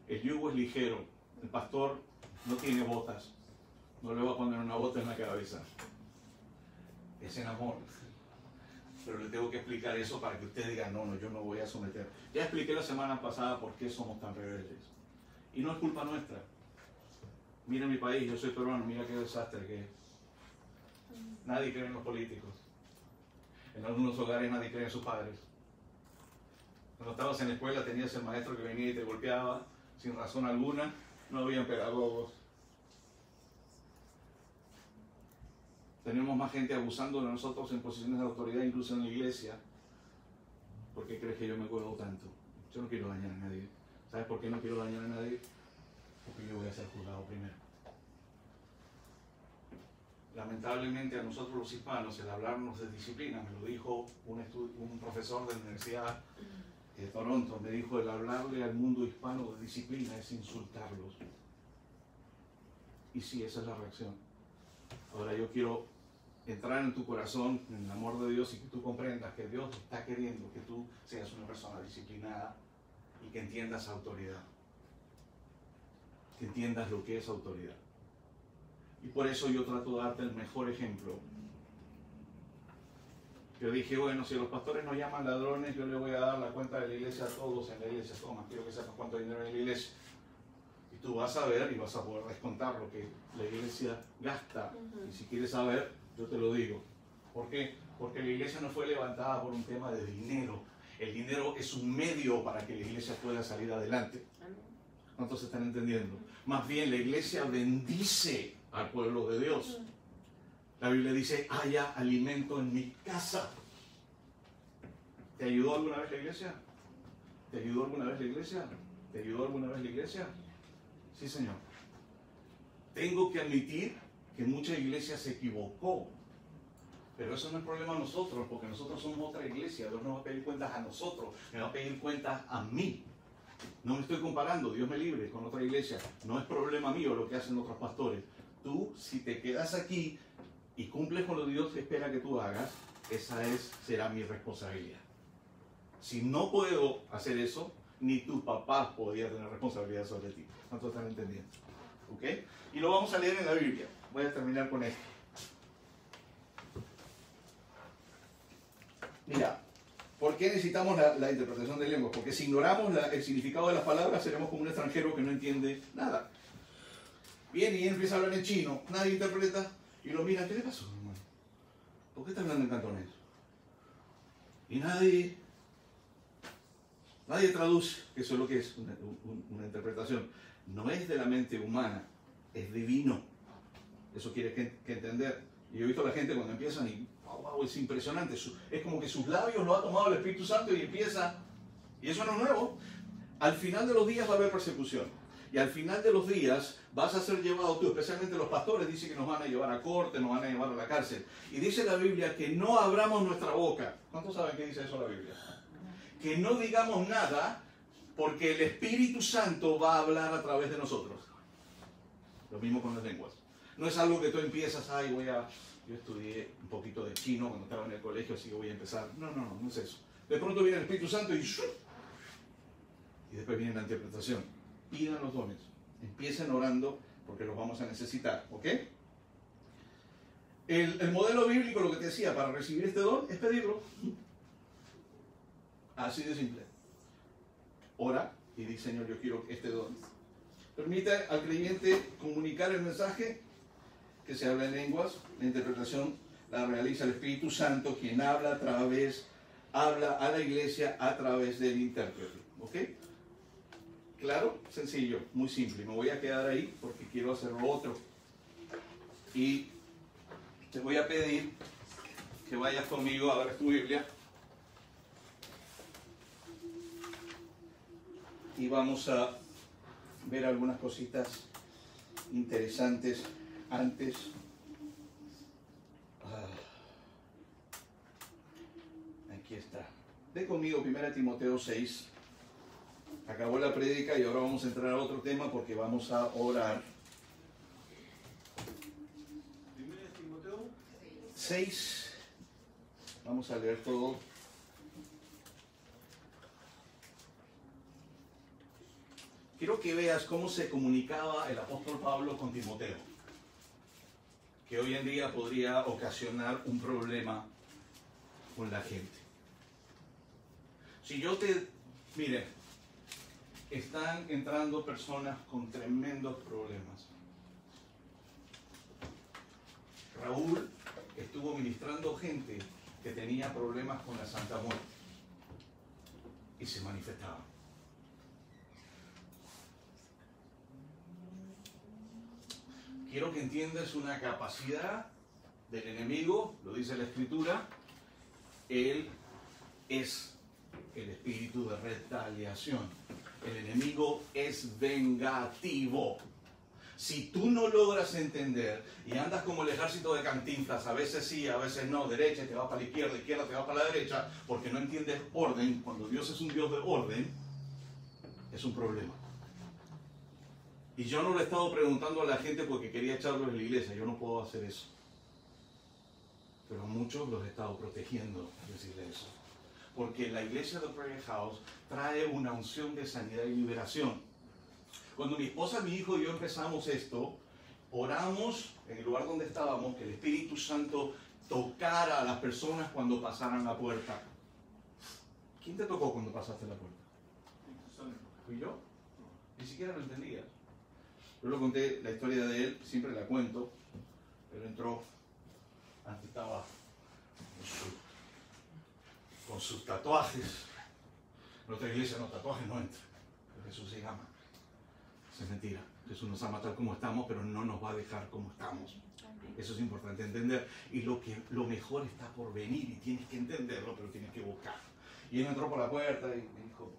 el yugo es ligero. El pastor no tiene botas. No le va a poner una bota en la cabeza. Es en amor. Pero le tengo que explicar eso para que usted diga, no, yo no voy a someter. Ya expliqué la semana pasada por qué somos tan rebeldes. Y no es culpa nuestra. Mira mi país, yo soy peruano, mira qué desastre que es. Nadie cree en los políticos. En algunos hogares nadie cree en sus padres. Cuando estabas en la escuela tenías el maestro que venía y te golpeaba sin razón alguna. No habían pedagogos. Tenemos más gente abusando de nosotros en posiciones de autoridad, incluso en la iglesia. ¿Por qué crees que yo me cuelgo tanto? Yo no quiero dañar a nadie. ¿Sabes por qué no quiero dañar a nadie? Porque yo voy a ser juzgado primero. Lamentablemente a nosotros los hispanos, el hablarnos de disciplina, me lo dijo un profesor de la Universidad de Toronto, me dijo, el hablarle al mundo hispano de disciplina es insultarlos. Y sí, esa es la reacción. Ahora yo quiero entrar en tu corazón, en el amor de Dios, y que tú comprendas que Dios está queriendo que tú seas una persona disciplinada y que entiendas autoridad. Que entiendas lo que es autoridad. Y por eso yo trato de darte el mejor ejemplo. Yo dije, bueno, si los pastores nos llaman ladrones, yo le voy a dar la cuenta de la iglesia a todos en la iglesia. Toma, quiero que sepas cuánto dinero hay en la iglesia. Y tú vas a ver y vas a poder descontar lo que la iglesia gasta. Y si quieres saber, yo te lo digo. ¿Por qué? Porque la iglesia no fue levantada por un tema de dinero. El dinero es un medio para que la iglesia pueda salir adelante. ¿Cuántos están entendiendo? Más bien, la iglesia bendice al pueblo de Dios. La Biblia dice, haya alimento en mi casa. ¿Te ayudó alguna vez la iglesia? ¿Te ayudó alguna vez la iglesia? ¿Te ayudó alguna vez la iglesia? Sí, Señor. Tengo que admitir que mucha iglesia se equivocó. Pero eso no es problema de nosotros, porque nosotros somos otra iglesia. Dios nos va a pedir cuentas a nosotros, me va a pedir cuentas a mí. No me estoy comparando, Dios me libre, con otra iglesia. No es problema mío lo que hacen otros pastores. Tú, si te quedas aquí y cumples con lo que Dios espera que tú hagas, será mi responsabilidad. Si no puedo hacer eso, ni tu papá podría tener responsabilidad sobre ti. ¿Cuántos están entendiendo? ¿Ok? Y lo vamos a leer en la Biblia. Voy a terminar con esto. Mira, ¿por qué necesitamos la interpretación de lenguas? Porque si ignoramos el significado de las palabras, seremos como un extranjero que no entiende nada. Viene y empieza a hablar en chino, nadie interpreta y lo mira, ¿qué le pasó, hermano? ¿Por qué está hablando en cantonés? Y nadie traduce, que eso es lo que es una interpretación. No es de la mente humana, es divino. Eso quiere que entender. Y yo he visto a la gente cuando empiezan y wow, es impresionante. Es como que sus labios lo ha tomado el Espíritu Santo y empieza. Y eso no es nuevo. Al final de los días va a haber persecución. Y al final de los días vas a ser llevado tú, especialmente los pastores, dicen que nos van a llevar a corte, nos van a llevar a la cárcel. Y dice la Biblia que no abramos nuestra boca. ¿Cuántos saben qué dice eso la Biblia? Que no digamos nada porque el Espíritu Santo va a hablar a través de nosotros. Lo mismo con las lenguas. No es algo que tú empiezas, yo estudié un poquito de chino cuando estaba en el colegio, así que voy a empezar. No es eso. De pronto viene el Espíritu Santo y después viene la interpretación. Pidan los dones. Empiecen orando porque los vamos a necesitar. ¿Ok? El modelo bíblico, lo que te decía, para recibir este don es pedirlo. Así de simple. Ora y di, Señor, yo quiero este don. Permite al creyente comunicar el mensaje que se habla en lenguas. La interpretación la realiza el Espíritu Santo, quien habla a la iglesia a través del intérprete. ¿Ok? Claro, sencillo, muy simple. Me voy a quedar ahí porque quiero hacer lo otro. Y te voy a pedir que vayas conmigo a ver tu Biblia. Y vamos a ver algunas cositas interesantes antes. Aquí está. Ve conmigo 1 Timoteo 6. Acabó la prédica y ahora vamos a entrar a otro tema porque vamos a orar. 1 Timoteo 6. Vamos a leer todo. Quiero que veas cómo se comunicaba el apóstol Pablo con Timoteo, que hoy en día podría ocasionar un problema con la gente. Mire, están entrando personas con tremendos problemas. Raúl estuvo ministrando gente que tenía problemas con la Santa Muerte y se manifestaban. Quiero que entiendas una capacidad del enemigo, lo dice la Escritura. Él es el espíritu de retaliación. El enemigo es vengativo. Si tú no logras entender y andas como el ejército de Cantinflas, a veces sí, a veces no, derecha te va para la izquierda, izquierda te va para la derecha, porque no entiendes orden, cuando Dios es un Dios de orden, es un problema. Y yo no le he estado preguntando a la gente porque quería echarlos en la iglesia. Yo no puedo hacer eso. pero a muchos los he estado protegiendo, decirle eso. Porque la iglesia de Prayer House trae una unción de sanidad y liberación. Cuando mi esposa, mi hijo y yo empezamos esto, oramos en el lugar donde estábamos, que el Espíritu Santo tocara a las personas cuando pasaran la puerta. ¿Quién te tocó cuando pasaste la puerta? ¿Fui yo? Ni siquiera lo entendía. Yo lo conté, la historia de él, siempre la cuento, pero entró, antes estaba con sus tatuajes. En otra iglesia no, tatuajes no entra, pero Jesús se ama. Eso es mentira. Jesús nos ama tal como estamos, pero no nos va a dejar como estamos. Eso es importante entender. Y lo mejor está por venir y tienes que entenderlo, pero tienes que buscar. Y él entró por la puerta y me dijo,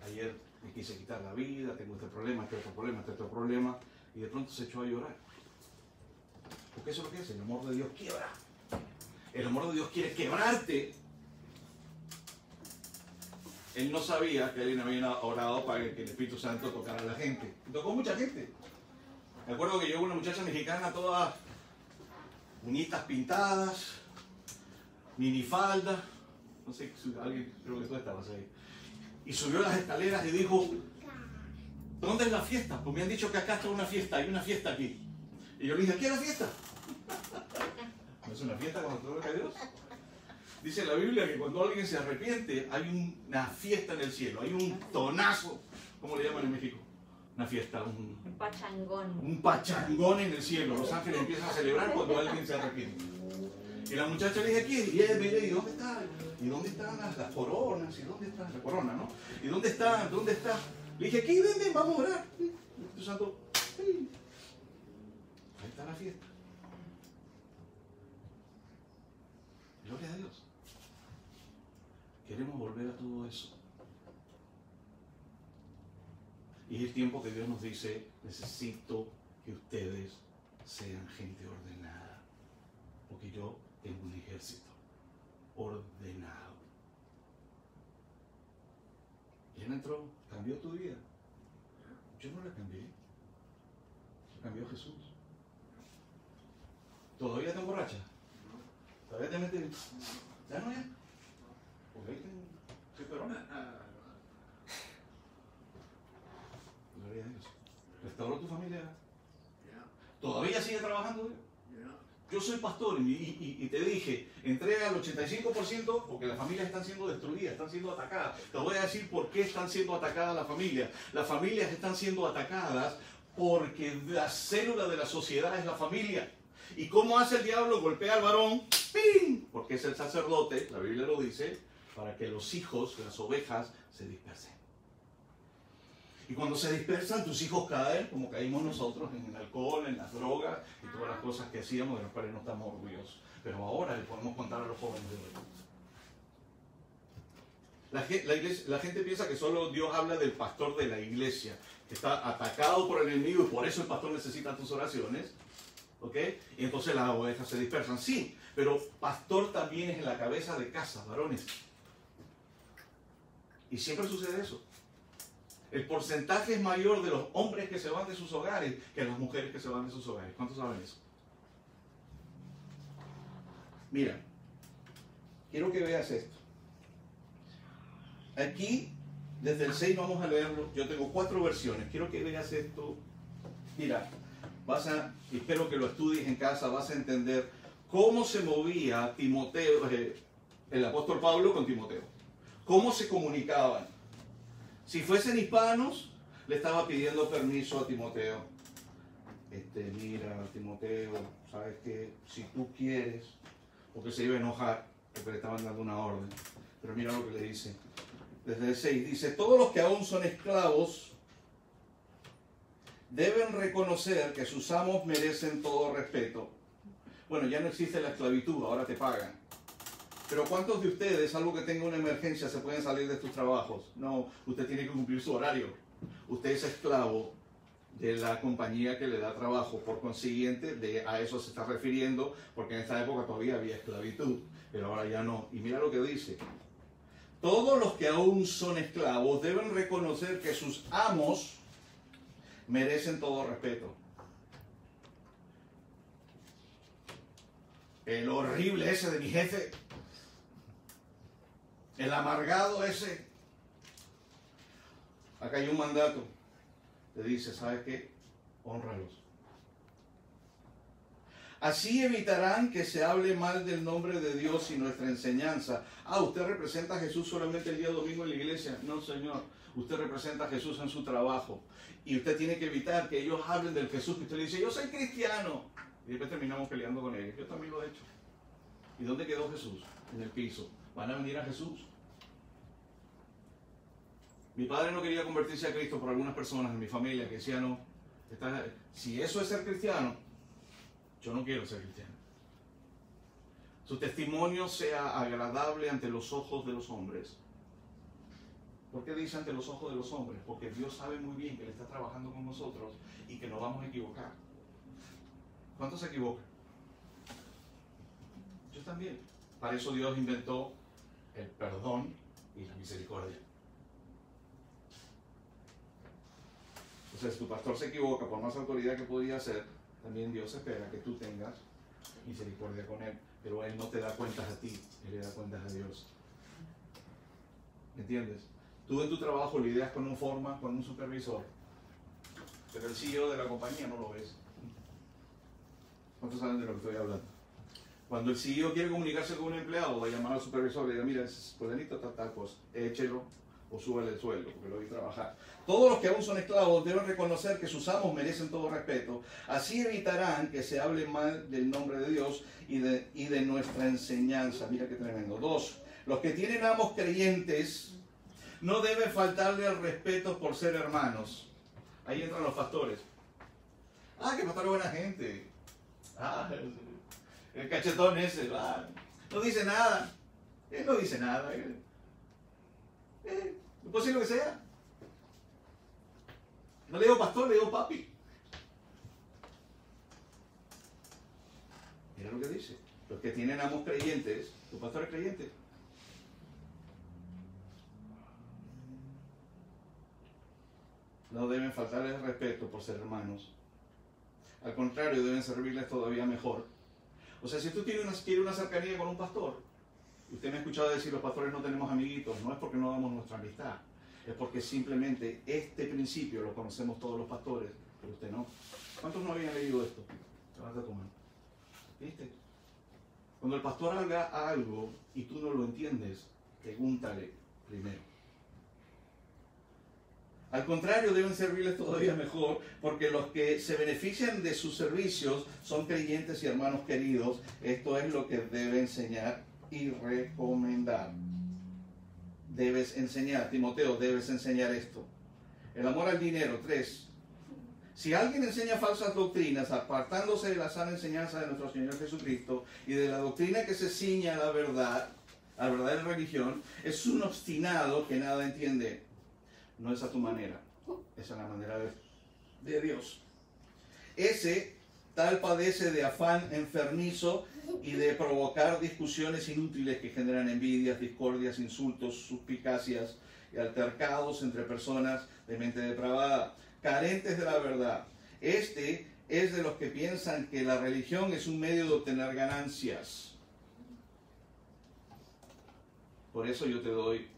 ayer me quise quitar la vida, tengo este problema, este otro problema, este otro problema. Y de pronto se echó a llorar. Porque eso es lo que es, el amor de Dios quiebra. El amor de Dios quiere quebrarte. Él no sabía que alguien había orado para que el Espíritu Santo tocara a la gente. Y tocó mucha gente. Me acuerdo que llegó una muchacha mexicana toda uñitas pintadas, minifalda, no sé si alguien, creo que tú estabas ahí. Y subió las escaleras y dijo, ¿dónde es la fiesta? Pues me han dicho que acá está una fiesta, hay una fiesta aquí. Y yo le dije, ¿aquí es la fiesta? ¿No es una fiesta cuando te toca a Dios? Dice la Biblia que cuando alguien se arrepiente hay una fiesta en el cielo, hay un tonazo, ¿cómo le llaman en México? Una fiesta, un pachangón. Un pachangón en el cielo. Los ángeles empiezan a celebrar cuando alguien se arrepiente. Y la muchacha le dice, aquí, y él mire, ¿y dónde está? ¿Y dónde están las coronas? ¿Y dónde está la corona, no? ¿Y dónde está? ¿Dónde está? Le dije, aquí, ven, vamos a orar. El Espíritu Santo, ¡sí! Ahí está la fiesta. Gloria a Dios. Queremos volver a todo eso. Y es tiempo que Dios nos dice, necesito que ustedes sean gente ordenada. Porque yo tengo un ejército ordenado. ¿Quién entró? ¿Cambió tu vida? Yo no la cambié. La cambió Jesús. ¿Todavía te emborrachas? ¿Todavía te metes? ¿Ya no ya? Porque ahí te perona. Gloria a Dios. ¿Restauró tu familia? ¿Todavía sigue trabajando? Yo soy pastor y te dije, entré al 85% porque las familias están siendo destruidas, están siendo atacadas. Te voy a decir por qué están siendo atacadas las familias. Las familias están siendo atacadas porque la célula de la sociedad es la familia. ¿Y cómo hace el diablo? Golpea al varón, ¡ping! Porque es el sacerdote, la Biblia lo dice, para que los hijos, las ovejas, se dispersen. Y cuando se dispersan, tus hijos caen, como caímos nosotros, en el alcohol, en las drogas y todas las cosas que hacíamos, de las cuales no estamos orgullosos. Pero ahora le podemos contar a los jóvenes de hoy. La gente piensa que solo Dios habla del pastor de la iglesia, que está atacado por el enemigo y por eso el pastor necesita tus oraciones. ¿Ok? Y entonces las ovejas se dispersan. Sí, pero pastor también es en la cabeza de casa, varones. Y siempre sucede eso. El porcentaje es mayor de los hombres que se van de sus hogares que las mujeres que se van de sus hogares. ¿Cuántos saben eso? Mira, quiero que veas esto. Aquí, desde el 6 vamos a leerlo. Yo tengo 4 versiones. Quiero que veas esto. Mira, espero que lo estudies en casa, vas a entender cómo se movía Timoteo, el apóstol Pablo con Timoteo. Cómo se comunicaban. Si fuesen hispanos, le estaba pidiendo permiso a Timoteo. Mira, Timoteo, sabes que si tú quieres, porque se iba a enojar, porque le estaban dando una orden. Pero mira lo que le dice. Desde el 6 dice, todos los que aún son esclavos deben reconocer que sus amos merecen todo respeto. Bueno, ya no existe la esclavitud, ahora te pagan. Pero ¿cuántos de ustedes, algo que tenga una emergencia, se pueden salir de sus trabajos? No, usted tiene que cumplir su horario. Usted es esclavo de la compañía que le da trabajo. Por consiguiente, a eso se está refiriendo, porque en esta época todavía había esclavitud, pero ahora ya no. Y mira lo que dice. Todos los que aún son esclavos deben reconocer que sus amos merecen todo respeto. el horrible ese de mi jefe, el amargado ese. Acá hay un mandato. Te dice, ¿sabes qué? Hónralos. Así evitarán que se hable mal del nombre de Dios y nuestra enseñanza. Ah, usted representa a Jesús solamente el día domingo en la iglesia. No, señor. Usted representa a Jesús en su trabajo. Y usted tiene que evitar que ellos hablen del Jesús que usted le dice, yo soy cristiano. Y después terminamos peleando con ellos. Yo también lo he hecho. ¿Y dónde quedó Jesús? En el piso. ¿Van a venir a Jesús? Mi padre no quería convertirse a Cristo por algunas personas en mi familia que decían, no, si eso es ser cristiano, yo no quiero ser cristiano. Su testimonio sea agradable ante los ojos de los hombres. ¿Por qué dice ante los ojos de los hombres? Porque Dios sabe muy bien que Él está trabajando con nosotros y que nos vamos a equivocar. ¿Cuántos se equivocan? Yo también. Para eso Dios inventó el perdón y la misericordia. Entonces, si tu pastor se equivoca, por más autoridad que podría ser, también Dios espera que tú tengas misericordia con él. Pero Él no te da cuentas a ti, Él le da cuentas a Dios. ¿Me entiendes? Tú en tu trabajo lidias con un foreman, con un supervisor, pero el CEO de la compañía no lo ves. ¿Cuántos saben de lo que estoy hablando? Cuando el CEO quiere comunicarse con un empleado, va a llamar al supervisor y le diga, mira, fulanito tal cosa, échelo o súbele el sueldo, porque lo vi trabajar. Todos los que aún son esclavos deben reconocer que sus amos merecen todo respeto. Así evitarán que se hable mal del nombre de Dios y de nuestra enseñanza. Mira qué tremendo. 2. Los que tienen amos creyentes no deben faltarle el respeto por ser hermanos. Ahí entran los pastores. Ah, que pastor es buena gente. Ah, el cachetón ese. Ah, no dice nada. Él no dice nada. No puedo decir lo que sea. No le digo pastor, le digo papi. Mira lo que dice. Los que tienen amos creyentes, tu pastor es creyente. No deben faltarles el respeto por ser hermanos. Al contrario, deben servirles todavía mejor. O sea, si tú quieres una cercanía con un pastor, usted me ha escuchado decir, los pastores no tenemos amiguitos, no es porque no damos nuestra amistad, es porque simplemente este principio lo conocemos todos los pastores, pero usted no. ¿Cuántos no habían leído esto? Levanta tu mano. ¿Viste? Cuando el pastor haga algo y tú no lo entiendes, pregúntale primero. Al contrario, deben servirles todavía mejor, porque los que se benefician de sus servicios son creyentes y hermanos queridos. Esto es lo que debe enseñar y recomendar. Debes enseñar, Timoteo, debes enseñar esto. El amor al dinero. 3. Si alguien enseña falsas doctrinas, apartándose de la sana enseñanza de nuestro Señor Jesucristo y de la doctrina que se ciña a la verdadera religión, es un obstinado que nada entiende. No es a tu manera, es a la manera de Dios. Ese tal padece de afán enfermizo y de provocar discusiones inútiles que generan envidias, discordias, insultos, suspicacias y altercados entre personas de mente depravada, carentes de la verdad. Este es de los que piensan que la religión es un medio de obtener ganancias. Por eso yo te doy...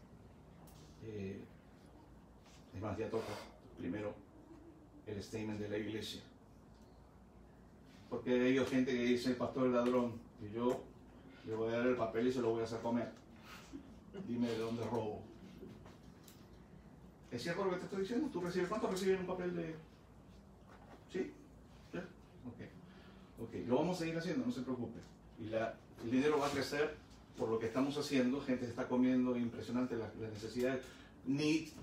es más, ya toca primero el statement de la iglesia. Porque hay gente que dice, el pastor es ladrón, y yo le voy a dar el papel y se lo voy a hacer comer. Dime de dónde robo. ¿Es cierto lo que te estoy diciendo? ¿Cuánto reciben un papel de...? ¿Sí? ¿Sí? Ok. Lo vamos a seguir haciendo, no se preocupe. Y el dinero va a crecer por lo que estamos haciendo. Gente está comiendo, impresionante las necesidades.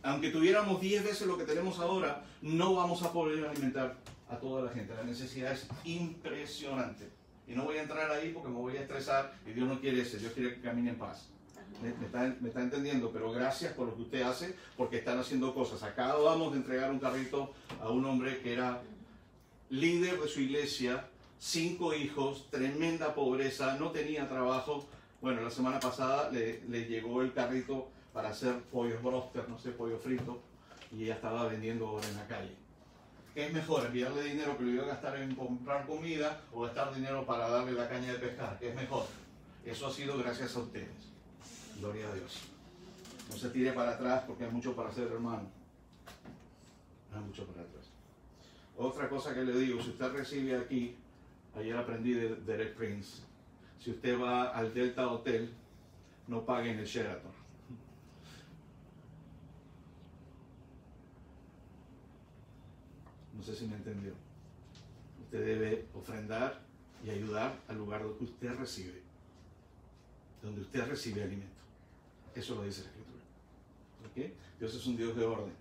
Aunque tuviéramos 10 veces lo que tenemos ahora, no vamos a poder alimentar a toda la gente. La necesidad es impresionante. Y no voy a entrar ahí porque me voy a estresar y Dios no quiere eso. Dios quiere que camine en paz. Me está entendiendo, pero gracias por lo que usted hace, porque están haciendo cosas. Acabamos de entregar un carrito a un hombre que era líder de su iglesia, 5 hijos, tremenda pobreza, no tenía trabajo. Bueno, la semana pasada le llegó el carrito para hacer pollos broster, no sé, pollo frito, y ella estaba vendiendo ahora en la calle. ¿Qué es mejor? ¿Enviarle dinero que lo iba a gastar en comprar comida o gastar dinero para darle la caña de pescar? ¿Qué es mejor? Eso ha sido gracias a ustedes. Gloria a Dios. No se tire para atrás porque hay mucho para hacer, hermano. Hay mucho para atrás. Otra cosa que le digo, si usted recibe aquí, ayer aprendí de Derek Prince, si usted va al Delta Hotel, no pague en el Sheraton. No sé si me entendió. Usted debe ofrendar y ayudar al lugar donde usted recibe. Donde usted recibe alimento. Eso lo dice la Escritura. ¿Okay? Dios es un Dios de orden.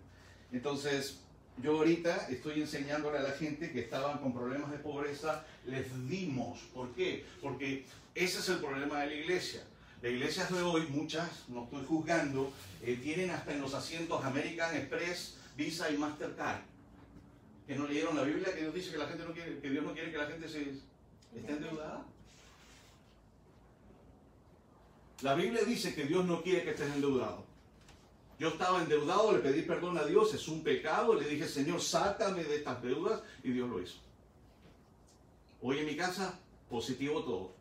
Entonces, yo ahorita estoy enseñándole a la gente que estaban con problemas de pobreza, les dimos. ¿Por qué? Porque ese es el problema de la iglesia. Las iglesias de hoy, muchas, no estoy juzgando, tienen hasta en los asientos American Express, Visa y Mastercard. Que no leyeron la Biblia, que Dios dice que la gente no quiere, que Dios no quiere que la gente esté endeudada. La Biblia dice que Dios no quiere que estés endeudado. Yo estaba endeudado, le pedí perdón a Dios, es un pecado, le dije, Señor, sácame de estas deudas, y Dios lo hizo. Hoy en mi casa, positivo todo.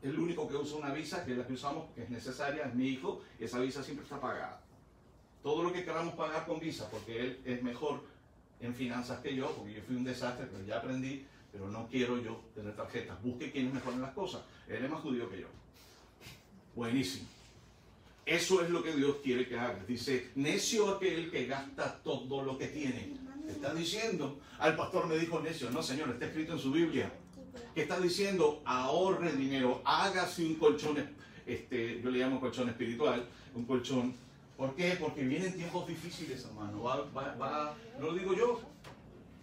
El único que usa una visa, que es la que usamos, que es necesaria, es mi hijo, y esa visa siempre está pagada. Todo lo que queramos pagar con visa, porque él es mejor en finanzas que yo, porque yo fui un desastre, pero ya aprendí, pero no quiero yo tener tarjetas. Busque quién es mejor en las cosas. Él es más judío que yo. Buenísimo. Eso es lo que Dios quiere que hagas. Dice, necio aquel que gasta todo lo que tiene. ¿Qué está diciendo? Al pastor me dijo necio. No, señor, está escrito en su Biblia. ¿Qué está diciendo? Ahorre dinero, hágase un colchón, yo le llamo colchón espiritual, un colchón. ¿Por qué? Porque vienen tiempos difíciles, hermano. No lo digo yo.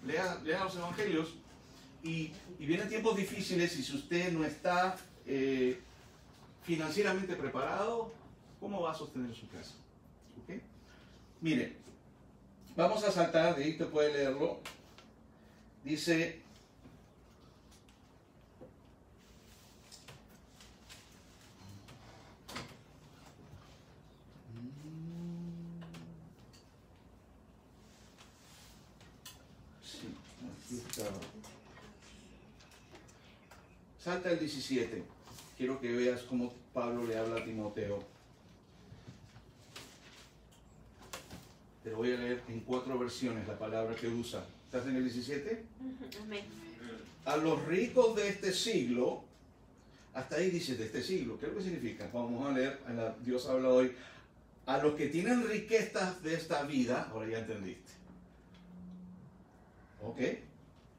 Lea los evangelios. Y vienen tiempos difíciles y si usted no está financieramente preparado, ¿cómo va a sostener su casa? ¿Okay? Mire, vamos a saltar, de ahí usted puede leerlo. Dice, sí, aquí está. Salta el 17. Quiero que veas cómo Pablo le habla a Timoteo. Te lo voy a leer en 4 versiones la palabra que usa. ¿Estás en el 17? Amén. A los ricos de este siglo, hasta ahí dice de este siglo, ¿qué es lo que significa? Vamos a leer, Dios habla hoy, a los que tienen riquezas de esta vida, ahora ya entendiste. ¿Ok?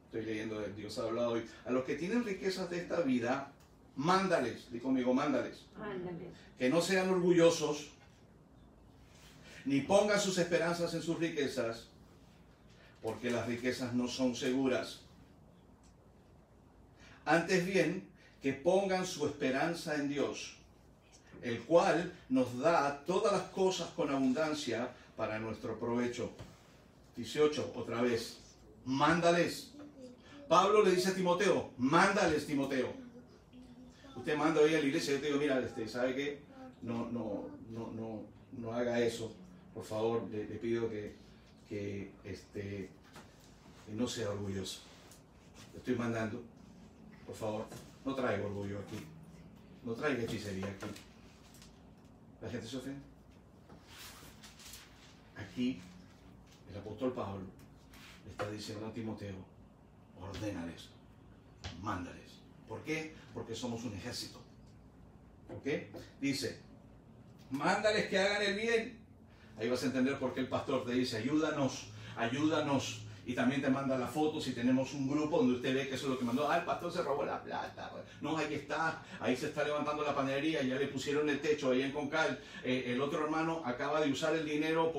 Estoy leyendo, Dios habla hoy, a los que tienen riquezas de esta vida, mándales, di conmigo, mándales. Ándale. Que no sean orgullosos, ni pongan sus esperanzas en sus riquezas, porque las riquezas no son seguras. Antes bien, que pongan su esperanza en Dios, el cual nos da todas las cosas con abundancia para nuestro provecho. 18, otra vez, mándales. Pablo le dice a Timoteo, mándales, Timoteo. Usted manda hoy a la iglesia y yo te digo, mira, ¿sabe qué? No haga eso. Por favor, le pido que no sea orgulloso. Le estoy mandando, por favor, no traiga orgullo aquí. No traiga hechicería aquí. La gente se ofende. Aquí, el apóstol Pablo le está diciendo a Timoteo, ordénales, mándales. ¿Por qué? Porque somos un ejército. ¿Ok? Dice, mándales que hagan el bien. Ahí vas a entender por qué el pastor te dice, ayúdanos, ayúdanos. Y también te manda la foto si tenemos un grupo donde usted ve que eso es lo que mandó. Ah, el pastor se robó la plata. No, ahí está. Ahí se está levantando la panadería. Ya le pusieron el techo ahí en Concal. El otro hermano acaba de usar el dinero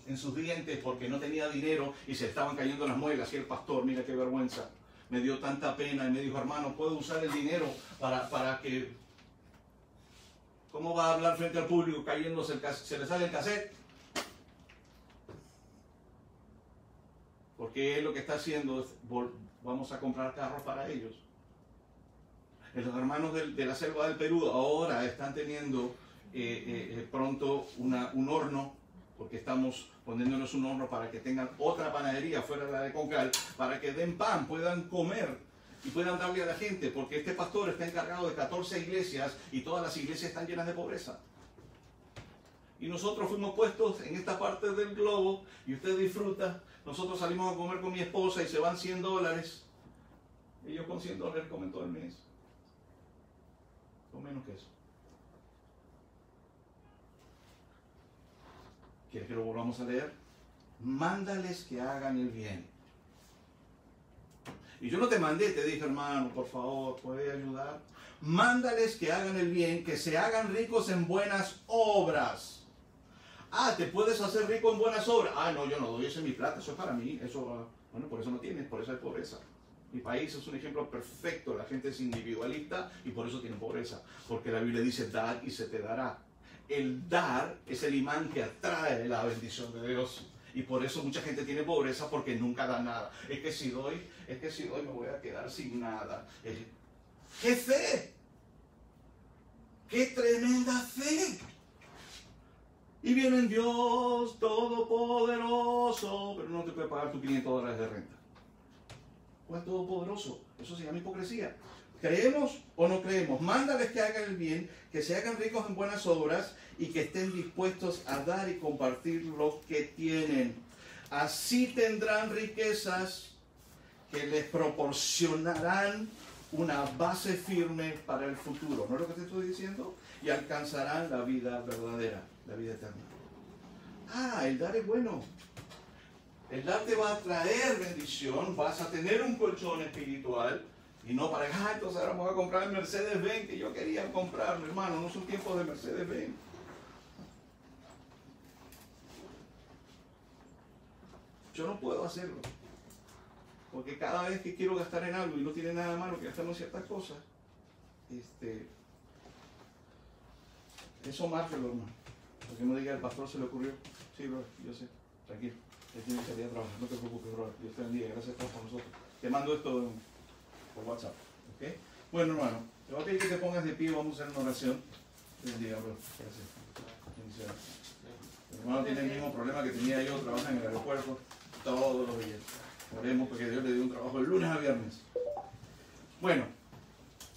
en sus dientes porque no tenía dinero y se estaban cayendo las muelas. Y el pastor, mira qué vergüenza. Me dio tanta pena y me dijo, hermano, ¿puedo usar el dinero para que... ¿Cómo va a hablar frente al público cayéndose se le sale el cassette? Porque él lo que está haciendo es, vamos a comprar carros para ellos. Los hermanos de la selva del Perú ahora están teniendo pronto un horno porque estamos poniéndonos un horno para que tengan otra panadería fuera de la de Concal, para que den pan, puedan comer y puedan darle a la gente, porque este pastor está encargado de 14 iglesias y todas las iglesias están llenas de pobreza. Y nosotros fuimos puestos en esta parte del globo y usted disfruta. Nosotros salimos a comer con mi esposa y se van $100. Ellos con $100 comen todo el mes. O menos que eso. ¿Quieres que lo volvamos a leer? Mándales que hagan el bien. Y yo no te mandé, te dije, hermano, por favor, ¿puede ayudar? Mándales que hagan el bien, que se hagan ricos en buenas obras. Ah, ¿te puedes hacer rico en buenas obras? Ah, no, yo no doy, ese es mi plata, eso es para mí. Eso, bueno, por eso no tienes, por eso hay pobreza. Mi país es un ejemplo perfecto, la gente es individualista y por eso tiene pobreza. Porque la Biblia dice, dad y se te dará. El dar es el imán que atrae la bendición de Dios. Y por eso mucha gente tiene pobreza porque nunca da nada. Es que si doy me voy a quedar sin nada. ¡Qué fe! ¡Qué tremenda fe! Y viene en Dios Todopoderoso, pero no te puede pagar tus $500 de renta. ¿Cuál Todopoderoso? Eso se llama hipocresía. ¿Creemos o no creemos? Mándales que hagan el bien, que se hagan ricos en buenas obras y que estén dispuestos a dar y compartir lo que tienen. Así tendrán riquezas que les proporcionarán una base firme para el futuro. ¿No es lo que te estoy diciendo? Y alcanzarán la vida verdadera, la vida eterna. Ah, el dar es bueno. El dar te va a traer bendición, vas a tener un colchón espiritual y no para, entonces ahora me voy a comprar el Mercedes-Benz que yo quería comprar, hermano, no son tiempos de Mercedes-Benz. Yo no puedo hacerlo, porque cada vez que quiero gastar en algo y no tiene nada malo que gastar en ciertas cosas, eso márquelo, hermano, porque no diga el pastor se le ocurrió. Sí, bro, yo sé, tranquilo. Él tiene que salir a trabajar, no te preocupes, bro. Dios te bendiga, gracias por estar con nosotros. Te mando esto por WhatsApp, ¿ok? Bueno, hermano, te voy a pedir que te pongas de pie, vamos a hacer una oración. Te bendiga, bro. Gracias. Bendiciones. Mi hermano tiene el mismo problema que tenía yo, trabaja en el aeropuerto todos los días. Oremos porque Dios le dio un trabajo de lunes a viernes. Bueno,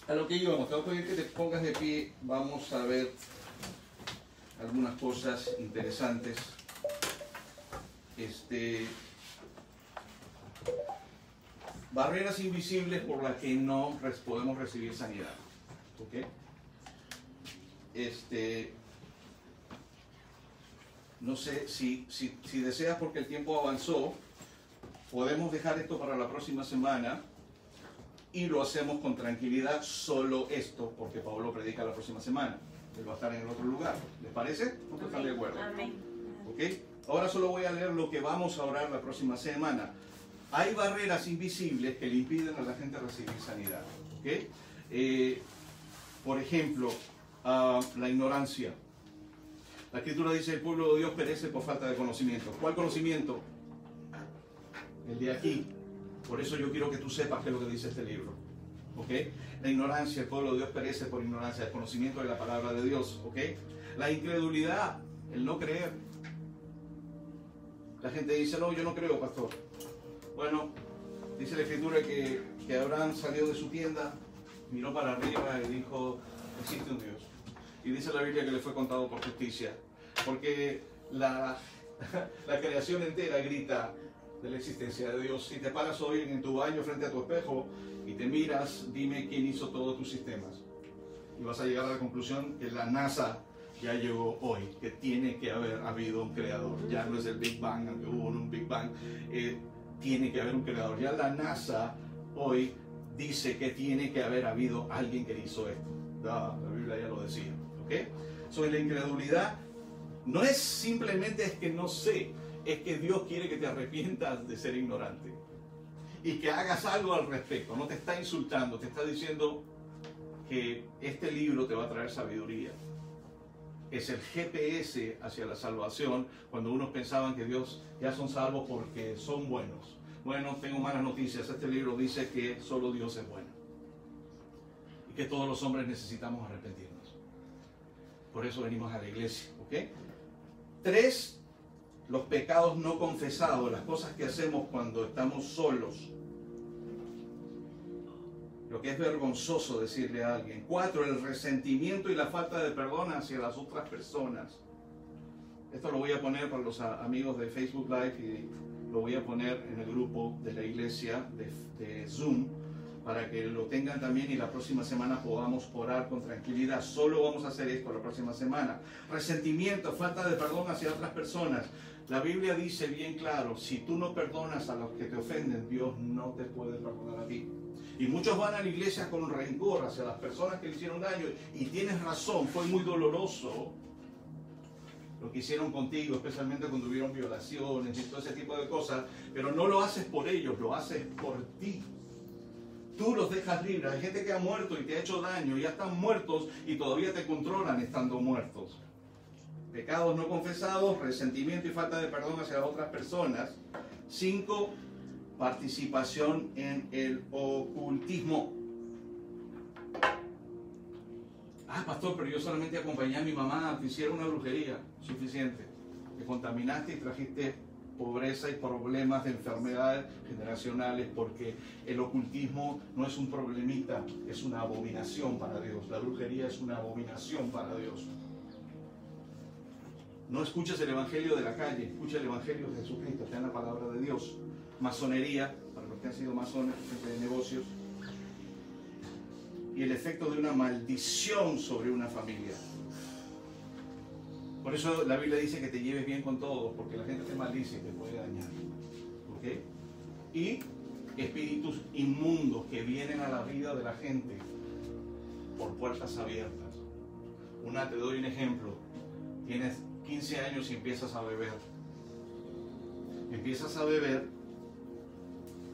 a lo que íbamos, te voy a pedir que te pongas de pie, vamos a ver algunas cosas interesantes. Barreras invisibles por las que no podemos recibir sanidad. ¿Ok? No sé si deseas, porque el tiempo avanzó, podemos dejar esto para la próxima semana y lo hacemos con tranquilidad, solo esto, porque Pablo predica la próxima semana. Él va a estar en el otro lugar. ¿Les parece? ¿Cuántos están de acuerdo? Amén. ¿Ok? Ahora solo voy a leer lo que vamos a orar la próxima semana. Hay barreras invisibles que le impiden a la gente recibir sanidad. ¿Ok? Por ejemplo, la ignorancia. La Escritura dice: el pueblo de Dios perece por falta de conocimiento. ¿Cuál conocimiento? El de aquí. Por eso yo quiero que tú sepas qué es lo que dice este libro. ¿Ok? La ignorancia, el pueblo de Dios perece por ignorancia, el conocimiento de la palabra de Dios. ¿Ok? La incredulidad, el no creer. La gente dice: no, yo no creo, pastor. Bueno, dice la Escritura que Abraham salió de su tienda, miró para arriba y dijo: existe un Dios. Y dice la Biblia que le fue contado por justicia, porque la creación entera grita de la existencia de Dios. Si te paras hoy en tu baño frente a tu espejo y te miras, dime quién hizo todos tus sistemas. Y vas a llegar a la conclusión que la NASA ya llegó hoy, que tiene que haber habido un creador. Ya no es el Big Bang, aunque hubo un Big Bang, tiene que haber un creador. Ya la NASA hoy dice que tiene que haber habido alguien que hizo esto. La Biblia ya lo decía. ¿Okay? Sobre la incredulidad, no es simplemente es que no sé, es que Dios quiere que te arrepientas de ser ignorante y que hagas algo al respecto. No te está insultando, te está diciendo que este libro te va a traer sabiduría. Es el GPS hacia la salvación, cuando unos pensaban que Dios ya son salvos porque son buenos. Bueno, tengo malas noticias. Este libro dice que solo Dios es bueno y que todos los hombres necesitamos arrepentirnos. Por eso venimos a la iglesia. ¿Ok? 3 los pecados no confesados, las cosas que hacemos cuando estamos solos. Lo que es vergonzoso decirle a alguien. 4, el resentimiento y la falta de perdón hacia las otras personas. Esto lo voy a poner para los amigos de Facebook Live y lo voy a poner en el grupo de la iglesia de Zoom para que lo tengan también y la próxima semana podamos orar con tranquilidad. Solo vamos a hacer esto la próxima semana. Resentimiento, falta de perdón hacia otras personas. La Biblia dice bien claro, si tú no perdonas a los que te ofenden, Dios no te puede perdonar a ti. Y muchos van a la iglesia con rencor hacia las personas que le hicieron daño. Y tienes razón, fue muy doloroso lo que hicieron contigo, especialmente cuando hubieron violaciones y todo ese tipo de cosas. Pero no lo haces por ellos, lo haces por ti. Tú los dejas libres. Hay gente que ha muerto y te ha hecho daño, ya están muertos y todavía te controlan estando muertos. Pecados no confesados, resentimiento y falta de perdón hacia otras personas. 5, participación en el ocultismo. Ah, pastor, pero yo solamente acompañé a mi mamá a que hiciera una brujería. Suficiente. Te contaminaste y trajiste pobreza y problemas de enfermedades generacionales, porque el ocultismo no es un problemita, es una abominación para Dios. La brujería es una abominación para Dios. No escuches el evangelio de la calle, escucha el evangelio de Jesucristo, está en la palabra de Dios. Masonería, para los que han sido masones, gente de negocios, y el efecto de una maldición sobre una familia. Por eso la Biblia dice que te lleves bien con todos, porque la gente te maldice y te puede dañar. ¿Ok? Y espíritus inmundos que vienen a la vida de la gente por puertas abiertas. Te doy un ejemplo. Tienes 15 años y empiezas a beber. Empiezas a beber,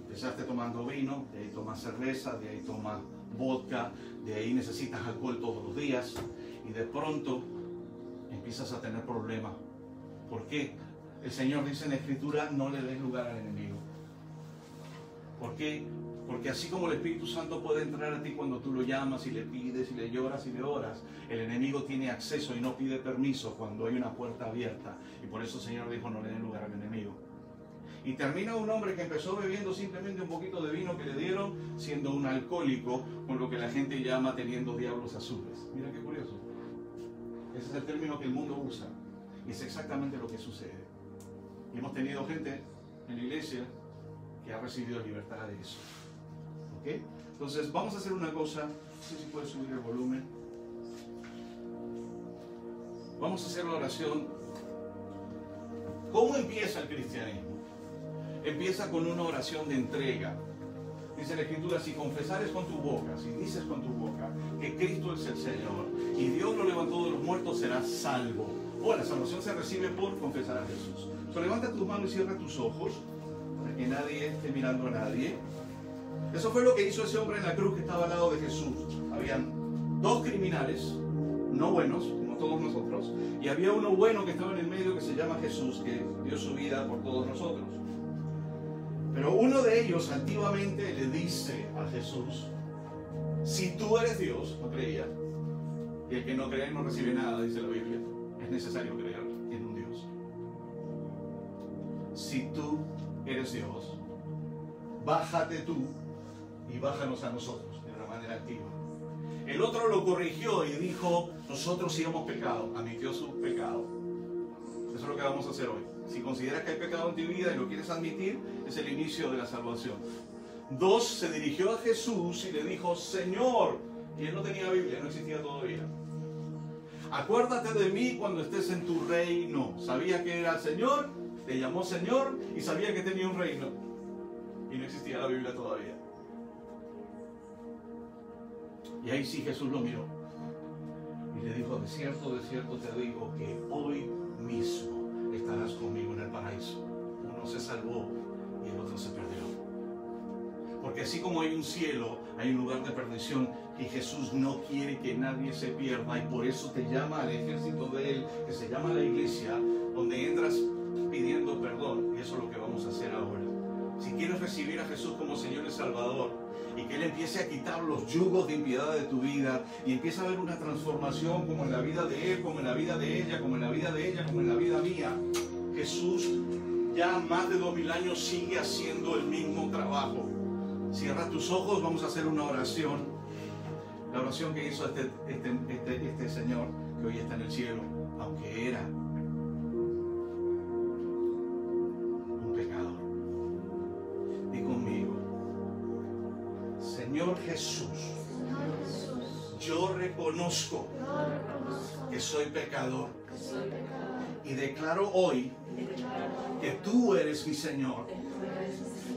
empezaste tomando vino, de ahí tomas cerveza, de ahí tomas vodka, de ahí necesitas alcohol todos los días y de pronto empiezas a tener problemas. ¿Por qué? El Señor dice en la Escritura, no le des lugar al enemigo. ¿Por qué? Porque así como el Espíritu Santo puede entrar a ti cuando tú lo llamas y le pides y le lloras y le oras, el enemigo tiene acceso y no pide permiso cuando hay una puerta abierta. Y por eso el Señor dijo, no le den lugar al enemigo. Y termina un hombre que empezó bebiendo simplemente un poquito de vino que le dieron, siendo un alcohólico, con lo que la gente llama teniendo diablos azules. Mira qué curioso. Ese es el término que el mundo usa. Y es exactamente lo que sucede. Y hemos tenido gente en la iglesia que ha recibido libertad de eso. ¿Ok? Entonces vamos a hacer una cosa. No sé si puedes subir el volumen. Vamos a hacer la oración. ¿Cómo empieza el cristianismo? Empieza con una oración de entrega. Dice la Escritura, si confesares con tu boca, si dices con tu boca que Cristo es el Señor y Dios lo levantó de los muertos, serás salvo. O la salvación se recibe por confesar a Jesús. Levanta tus manos y cierra tus ojos para que nadie esté mirando a nadie. Eso fue lo que hizo ese hombre en la cruz que estaba al lado de Jesús. Habían 2 criminales, no buenos, como todos nosotros, y había uno bueno que estaba en el medio que se llama Jesús, que dio su vida por todos nosotros. Pero uno de ellos altivamente le dice a Jesús, si tú eres Dios, no creía, y el que no cree no recibe nada, dice la Biblia. Es necesario creer en un Dios. Si tú eres Dios, bájate tú y bájanos a nosotros de una manera activa. El otro lo corrigió y dijo, nosotros sí hemos pecado, admitió su pecado. Eso es lo que vamos a hacer hoy. Si consideras que hay pecado en tu vida y lo quieres admitir, es el inicio de la salvación. 2, se dirigió a Jesús y le dijo, Señor, y él no tenía Biblia, no existía todavía. Acuérdate de mí cuando estés en tu reino. Sabía que era el Señor, le llamó Señor y sabía que tenía un reino. Y no existía la Biblia todavía. Y ahí sí Jesús lo miró. Y le dijo, de cierto te digo que hoy mismo estarás conmigo en el paraíso. Uno se salvó y el otro se perdió. Porque así como hay un cielo, hay un lugar de perdición, y Jesús no quiere que nadie se pierda, y por eso te llama al ejército de Él, que se llama la iglesia, donde entras pidiendo perdón. Y eso es lo que vamos a hacer ahora. Si quieres recibir a Jesús como Señor y Salvador, y que Él empiece a quitar los yugos de impiedad de tu vida, y empieza a haber una transformación como en la vida de Él, como en la vida de ella, como en la vida de ella, como en la vida mía. Jesús ya más de 2000 años sigue haciendo el mismo trabajo. Cierra tus ojos, vamos a hacer una oración. La oración que hizo este Señor que hoy está en el cielo, aunque era un pecador. Di conmigo: Señor Jesús, yo reconozco que soy pecador y declaro hoy que tú eres mi Señor.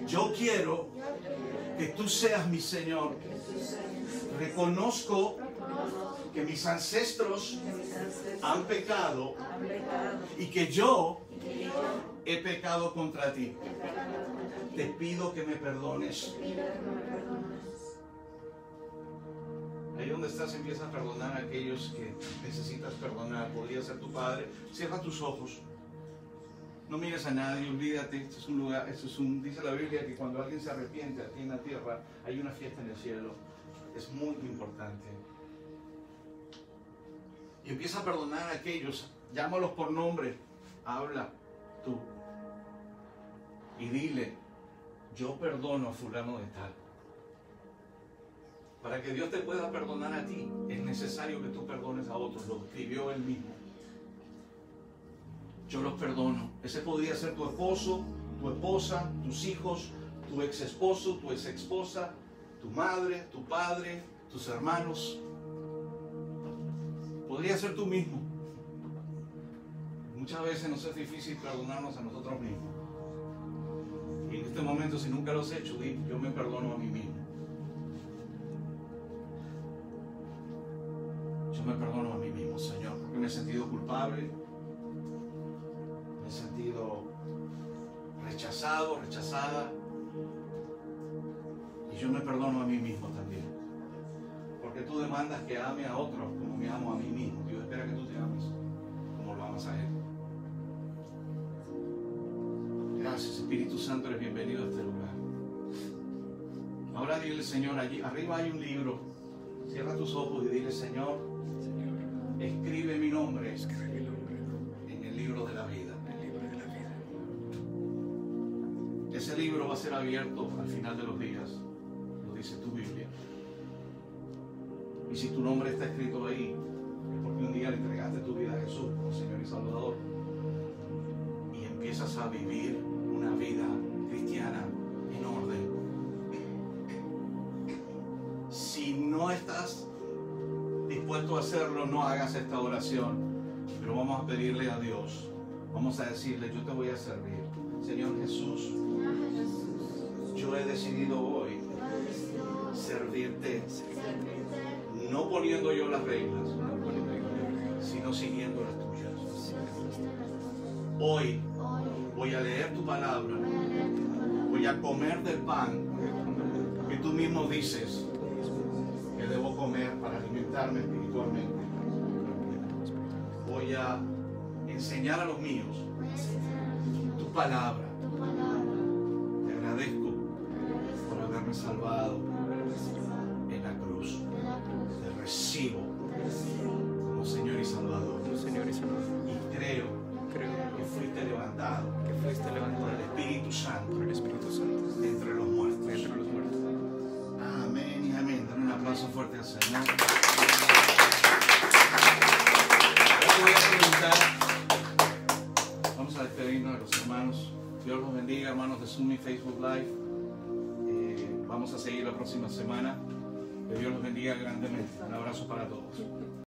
Yo quiero que tú seas mi Señor. Reconozco que mis ancestros han pecado y que yo he pecado contra ti. Te pido que me perdones. Ahí donde estás, empieza a perdonar a aquellos que necesitas perdonar. Podría ser tu padre. Cierra tus ojos. No mires a nadie, olvídate. Este es un lugar, dice la Biblia que cuando alguien se arrepiente aquí en la tierra, hay una fiesta en el cielo. Es muy importante. Y empieza a perdonar a aquellos. Llámalos por nombre. Habla tú. Y dile: yo perdono a fulano de tal. Para que Dios te pueda perdonar a ti, es necesario que tú perdones a otros. Lo escribió Él mismo. Yo los perdono. Ese podría ser tu esposo, tu esposa, tus hijos, tu ex esposo, tu ex esposa, tu madre, tu padre, tus hermanos. Podría ser tú mismo. Muchas veces nos es difícil perdonarnos a nosotros mismos. Y en este momento, si nunca lo has hecho, di: yo me perdono a mí mismo. Yo me perdono a mí mismo, Señor, porque me he sentido culpable, me he sentido rechazado, rechazada, y yo me perdono a mí mismo también, porque tú demandas que ame a otros como me amo a mí mismo. Dios espera que tú te ames como lo amas a Él. Gracias, Espíritu Santo, eres bienvenido a este lugar. Ahora dile: Señor, allí arriba hay un libro. Cierra tus ojos y dile: Señor, escribe mi nombre en el libro de la vida. Ese libro va a ser abierto al final de los días, lo dice tu Biblia. Y si tu nombre está escrito ahí, es porque un día le entregaste tu vida a Jesús como Señor y Salvador, y empiezas a vivir una vida cristiana en orden. Si no estás dispuesto a hacerlo, no hagas esta oración, pero vamos a pedirle a Dios, vamos a decirle: yo te voy a servir. Señor Jesús, yo he decidido hoy servirte, no poniendo yo las reglas, sino siguiendo las tuyas. Hoy voy a leer tu palabra, voy a comer del pan que tú mismo dices que debo comer para alimentarme espiritualmente. Voy a enseñar a los míos tu palabra. Te agradezco por haberme salvado en la cruz. Te recibo como Señor y Salvador. Y creo que fuiste levantado por el Espíritu Santo de entre los muertos. Amén y amén. Dale un aplauso fuerte al Señor. Ahora te voy a preguntar. Vamos a despedirnos de los hermanos. Dios los bendiga, hermanos de Zoom y Facebook Live. Vamos a seguir la próxima semana. Que Dios los bendiga grandemente. Un abrazo para todos.